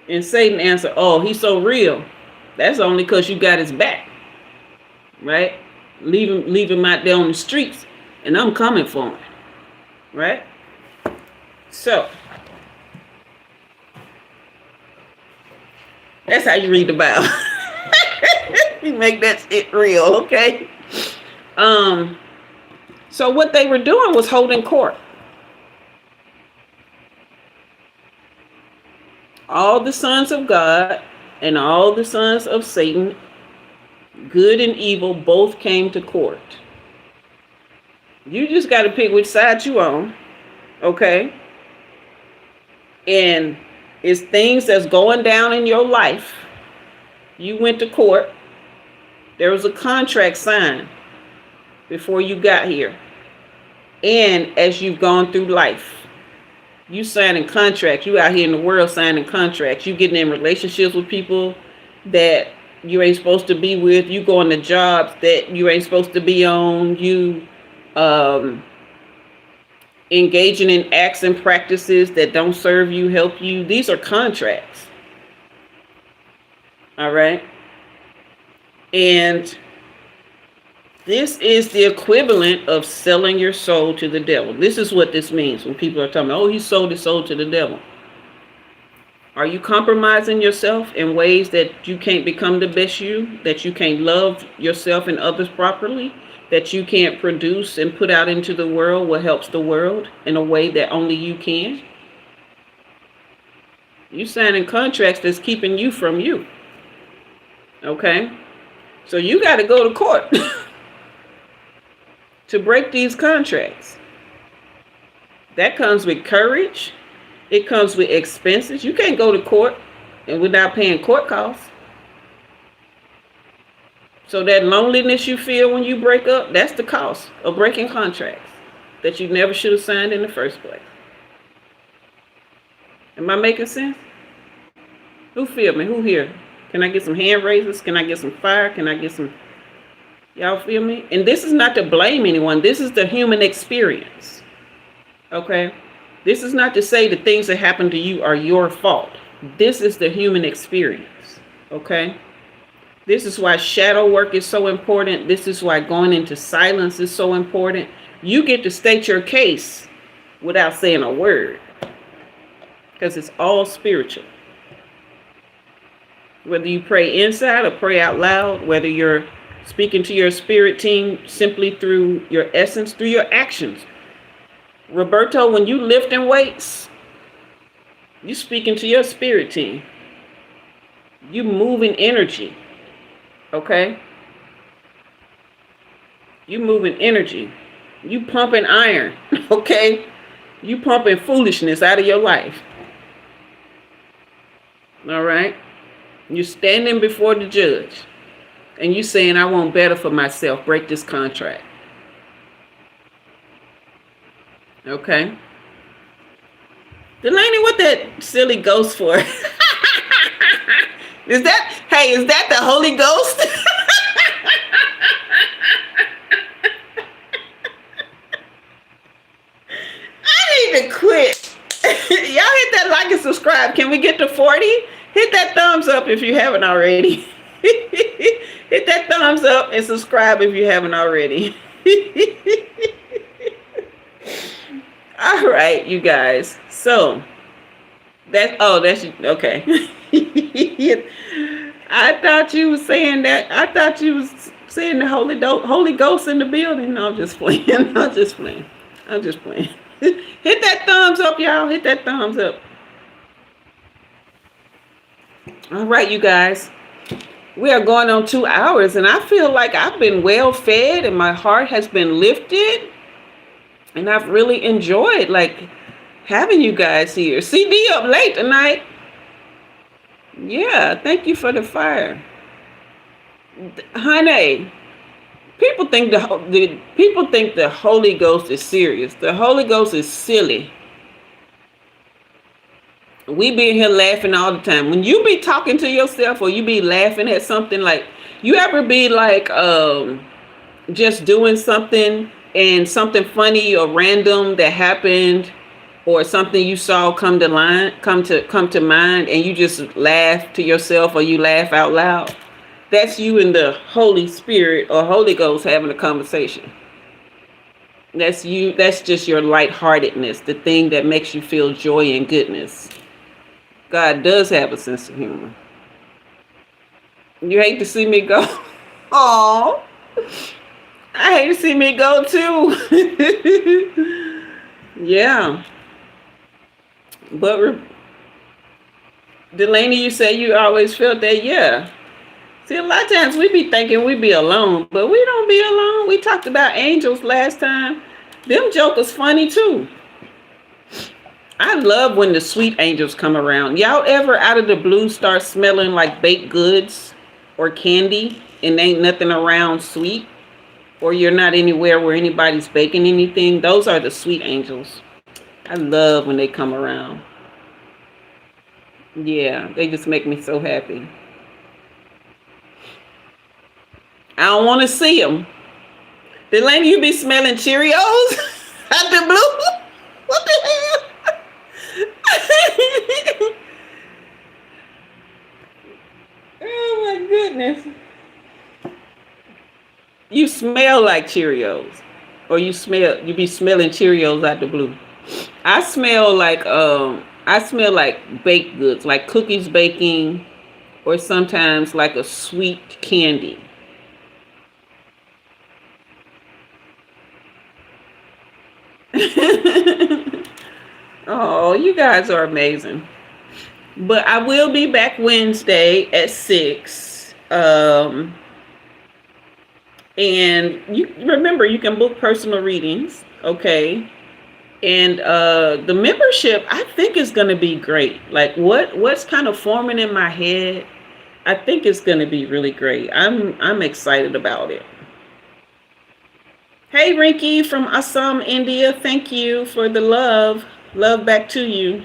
And Satan answered, oh, he's so real. That's only because you got his back. Right? Leave him out there on the streets, and I'm coming for him. Right? So that's how you read the Bible. You make that shit real, okay? So what they were doing was holding court. All the sons of God and all the sons of Satan, good and evil, both came to court. You just got to pick which side you on, okay? And it's things that's going down in your life. You went to court. There was a contract signed before you got here. And as you've gone through life, you signing contracts. You out here in the world signing contracts. You getting in relationships with people that you ain't supposed to be with. You going to jobs that you ain't supposed to be on. You engaging in acts and practices that don't serve you, help you. These are contracts. All right. And this is the equivalent of selling your soul to the devil. This is what this means when people are talking, oh, he sold his soul to the devil. Are you compromising yourself in ways that you can't become the best you, that you can't love yourself and others properly, that you can't produce and put out into the world what helps the world in a way that only you can? You signing contracts that's keeping you from you. Okay? So you got to go to court to break these contracts. That comes with courage. It comes with expenses. You can't go to court and without paying court costs. So that loneliness you feel when you break up, that's the cost of breaking contracts that you never should have signed in the first place. Am I making sense? Who feel me? Who here? Can I get some hand raisers? Can I get some fire? Can I get some... Y'all feel me? And this is not to blame anyone. This is the human experience. Okay? This is not to say the things that happen to you are your fault. This is the human experience. Okay? This is why shadow work is so important. This is why going into silence is so important. You get to state your case without saying a word. Because it's all spiritual. Whether you pray inside or pray out loud, whether you're speaking to your spirit team simply through your essence, through your actions. Roberto, when you lifting weights, you speaking to your spirit team. You moving energy. Okay? You moving energy. You pumping iron. Okay? You pumping foolishness out of your life. All right? You're standing before the judge. And you saying, I want better for myself. Break this contract. Okay? Delaney, what that silly ghost for? Is that the Holy Ghost? I need to quit. Y'all hit that like and subscribe. Can we get to 40? Hit that thumbs up if you haven't already. Hit that thumbs up and subscribe if you haven't already. All right, you guys. So that's okay. I thought you was saying that. I thought you was saying the Holy Ghost in the building. No, I'm just playing. I'm just playing. Hit that thumbs up, y'all. Hit that thumbs up. All right, you guys. We are going on 2 hours, and I feel like I've been well fed, and my heart has been lifted, and I've really enjoyed having you guys here. CD up late tonight. Yeah, thank you for the fire, honey. People think the Holy Ghost is serious. The Holy Ghost is silly. We be in here laughing all the time. When you be talking to yourself or you be laughing at something, like you ever be just doing something and something funny or random that happened or something you saw come to mind and you just laugh to yourself or you laugh out loud? That's you and the Holy Spirit or Holy Ghost having a conversation. That's you. That's just your lightheartedness, the thing that makes you feel joy and goodness. God does have a sense of humor. You hate to see me go? Oh, I hate to see me go too. Yeah. But Delaney, you say you always felt that, yeah. See, a lot of times we be thinking we be alone, but we don't be alone. We talked about angels last time. Them jokers funny too. I love when the sweet angels come around. Y'all ever out of the blue start smelling like baked goods or candy and ain't nothing around sweet? Or you're not anywhere where anybody's baking anything? Those are the sweet angels. I love when they come around. Yeah, they just make me so happy. I don't want to see them. Delaney, you be smelling Cheerios out the blue? What the hell? Oh my goodness. You smell like Cheerios. Or you be smelling Cheerios out the blue. I smell like baked goods, like cookies baking, or sometimes like a sweet candy. Oh, you guys are amazing. But I will be back Wednesday at 6. Um, and you remember you can book personal readings, okay? And the membership, I think, is going to be great. Like what's kind of forming in my head, I think it's going to be really great. I'm excited about it. Hey, Rinky from Assam, India. Thank you for the love. Love back to you.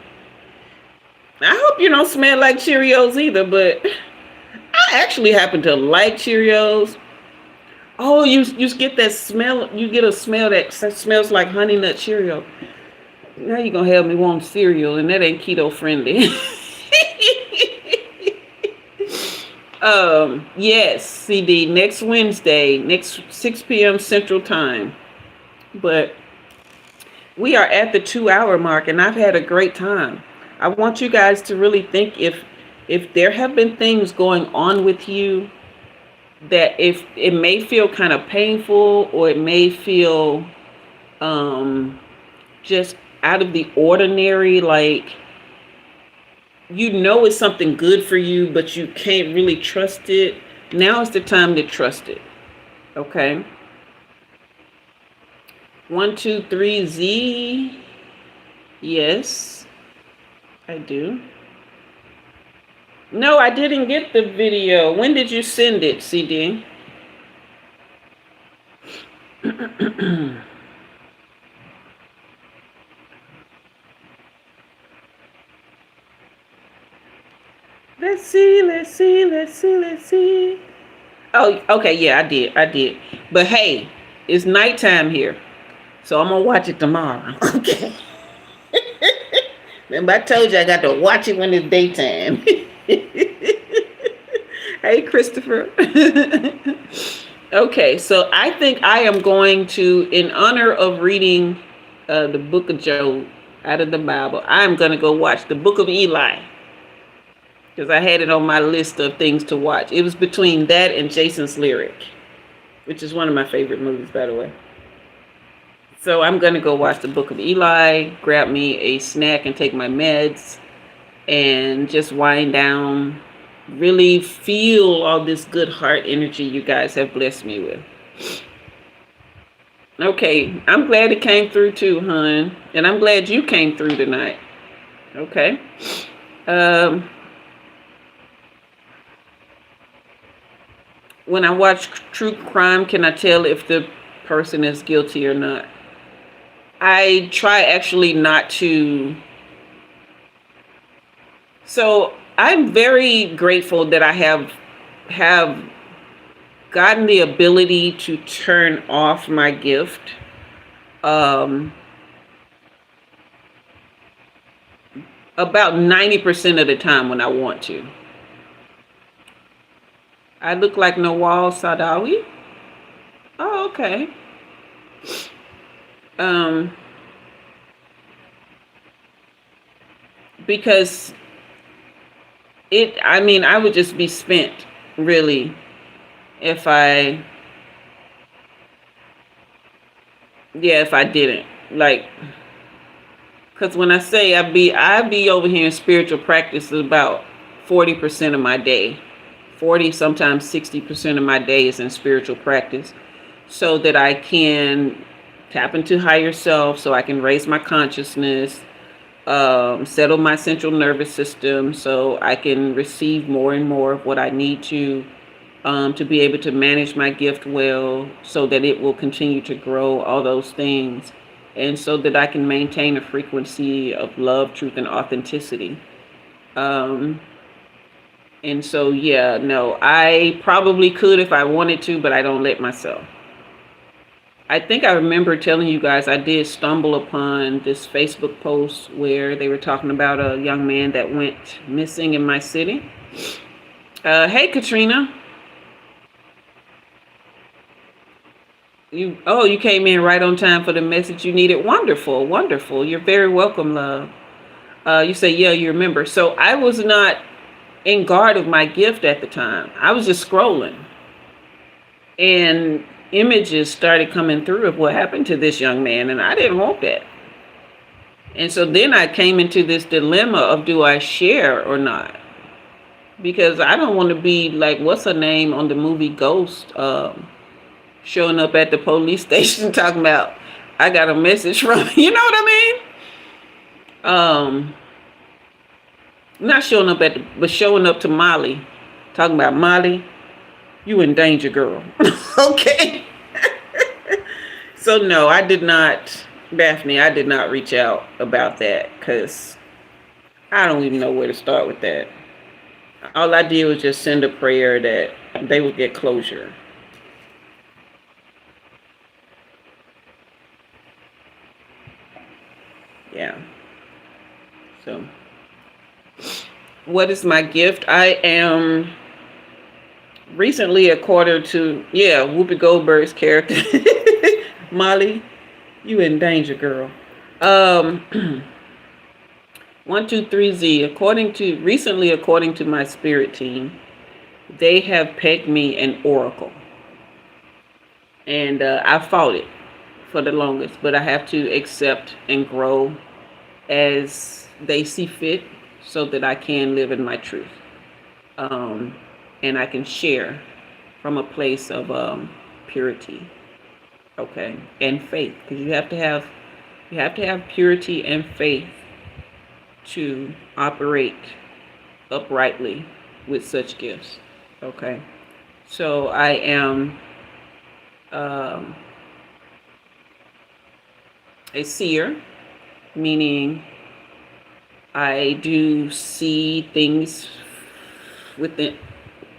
I hope you don't smell like Cheerios either, but I actually happen to like Cheerios. Oh, you get that smell. You get a smell that smells like Honey Nut Cheerio. Now you're gonna have me want cereal, and that ain't keto friendly. Yes, CD next Wednesday, next 6 p.m. Central Time. But we are at the 2 hour mark, and I've had a great time. I want you guys to really think if there have been things going on with you that if it may feel kind of painful, or it may feel just out of the ordinary, like it's something good for you, but you can't really trust it. Now is the time to trust it. Okay. 123Z. Yes, I do. No, I didn't get the video. When did you send it, CD? Let's see. Oh, okay, yeah, I did. But hey, it's nighttime here, so I'm gonna watch it tomorrow. Okay. Remember, I told you I got to watch it when it's daytime. Hey, Christopher. Okay, so I think I am going to, in honor of reading the book of Job out of the Bible, I'm going to go watch the book of Eli, because I had it on my list of things to watch. It was between that and Jason's Lyric, which is one of my favorite movies, by the way. So I'm going to go watch the book of Eli, grab me a snack and take my meds, and just wind down, really feel all this good heart energy you guys have blessed me with. Okay, I'm glad it came through too, hon. And I'm glad you came through tonight. Okay. When I watch true crime, can I tell if the person is guilty or not? I try actually not to. So I'm very grateful that I have gotten the ability to turn off my gift. About 90% of the time when I want to. I look like Nawal Sadawi. Oh, okay. Because I would just be spent, really, if I didn't. Like, because when I say I be over here in spiritual practice about 40% of my day. 40, sometimes 60% of my day is in spiritual practice, so that I can tap into higher self, so I can raise my consciousness, settle my central nervous system, so I can receive more and more of what I need to be able to manage my gift well, so that it will continue to grow, all those things, and so that I can maintain a frequency of love, truth, and authenticity. And so, yeah, no, I probably could if I wanted to, but I don't let myself. I think I remember telling you guys I did stumble upon this Facebook post where they were talking about a young man that went missing in my city. Hey, Katrina. You came in right on time for the message you needed. Wonderful, wonderful. You're very welcome, love. You say, yeah, you remember. So I was not in guard of my gift at the time. I was just scrolling, and images started coming through of what happened to this young man, and I didn't want that. And so then I came into this dilemma of, do I share or not? because I don't want to be like, what's her name on the movie Ghost, showing up at the police station talking about, I got a message from, you know what I mean? Not showing up but showing up to Molly, talking about, Molly, you in danger, girl. Okay. So no, I did not, Daphne, I did not reach out about that because I don't even know where to start with that. All I did was just send a prayer that they would get closure. Yeah. So, what is my gift? I am recently, according to, Whoopi Goldberg's character, Molly, you in danger, girl. 123Z. According to my spirit team, they have pegged me an oracle, and I fought it for the longest, but I have to accept and grow as they see fit, so that I can live in my truth, and I can share from a place of purity, okay, and faith, because you have to have purity and faith to operate uprightly with such gifts. Okay, so I am a seer, meaning I do see things within.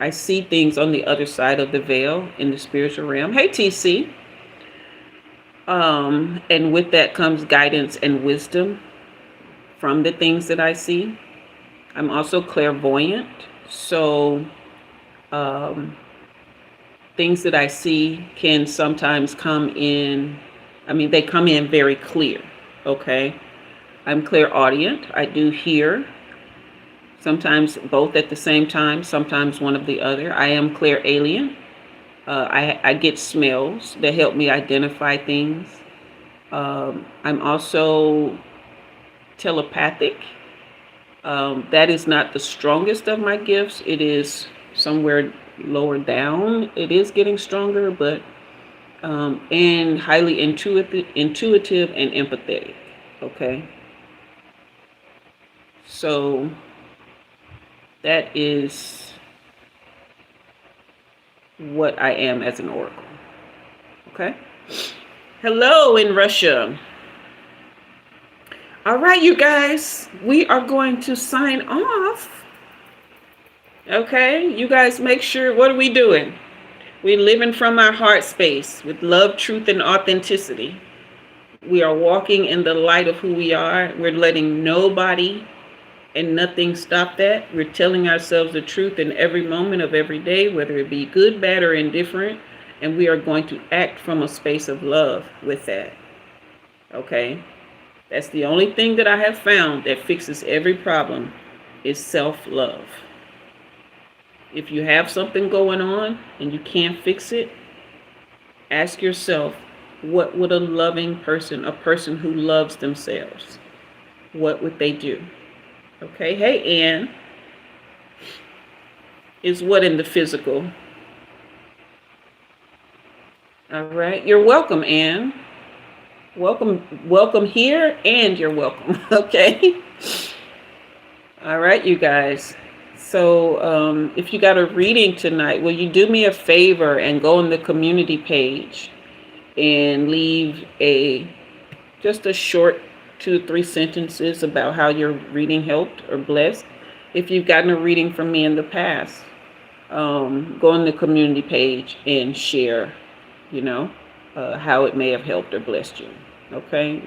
I see things on the other side of the veil in the spiritual realm. Hey, TC. And with that comes guidance and wisdom from the things that I see. I'm also clairvoyant, so things that I see can sometimes come in. They come in very clear. Okay, I'm clairaudient. I do hear, sometimes both at the same time, sometimes one of the other. I am clairalien. I get smells that help me identify things. I'm also telepathic. That is not the strongest of my gifts. It is somewhere lower down. It is getting stronger, but and highly intuitive and empathetic. Okay. So that is what I am as an oracle. Okay. Hello in Russia. All right, you guys, we are going to sign off. Okay, you guys make sure, what are we doing? We're living from our heart space with love, truth, and authenticity. We are walking in the light of who we are. We're letting nobody and nothing stop that. We're telling ourselves the truth in every moment of every day, whether it be good, bad, or indifferent. And we are going to act from a space of love with that. Okay? That's the only thing that I have found that fixes every problem is self-love. If you have something going on and you can't fix it, ask yourself, what would a loving person, a person who loves themselves, what would they do? Okay, hey Ann, is what in the physical? All right, you're welcome, Ann. Welcome here, and you're welcome. Okay. All right, you guys. So if you got a reading tonight, will you do me a favor and go on the community page and leave just a short 2 or 3 sentences about how your reading helped or blessed. If you've gotten a reading from me in the past, go on the community page and share, how it may have helped or blessed you. Okay.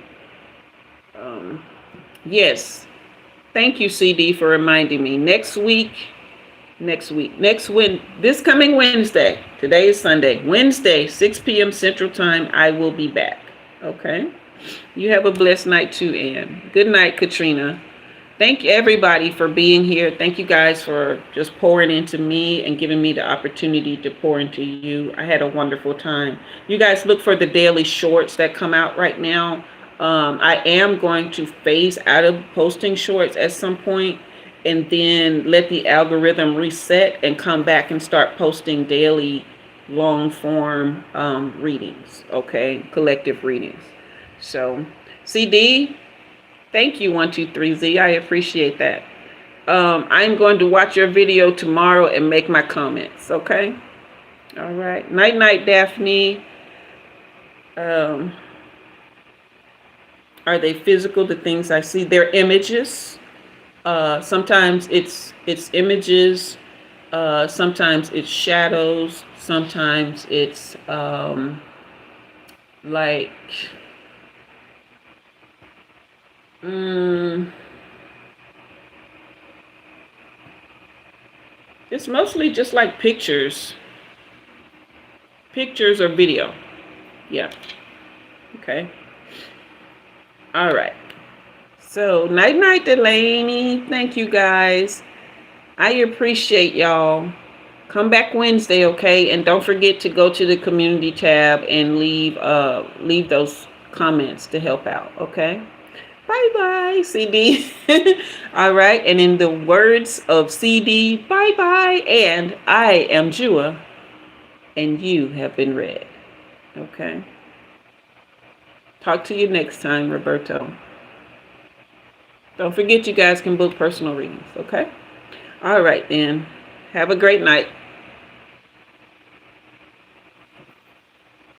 Yes. Thank you, CD, for reminding me. This coming Wednesday, today is Sunday, Wednesday, 6 p.m. Central Time, I will be back. Okay. You have a blessed night too, Ann. Good night, Katrina. Thank everybody for being here. Thank you guys for just pouring into me and giving me the opportunity to pour into you. I had a wonderful time. You guys look for the daily shorts that come out right now. I am going to phase out of posting shorts at some point, and then let the algorithm reset and come back and start posting daily long form readings, okay, collective readings. So CD, thank you 123Z, I appreciate that. I'm going to watch your video tomorrow and make my comments, okay? All right. Night night, Daphne. Are they physical, the things I see? They're images. Sometimes it's images. Sometimes it's shadows. Sometimes it's like it's mostly just like pictures or video. Yeah. Okay. All right. So night night, Delaney. Thank you guys. I appreciate y'all. Come back Wednesday, okay? And don't forget to go to the community tab and leave those comments to help out, okay? Bye bye, CD. All right. And in the words of CD, bye bye. And I am Jua, and you have been read. Okay. Talk to you next time, Roberto. Don't forget, you guys can book personal readings, okay? All right, then. Have a great night.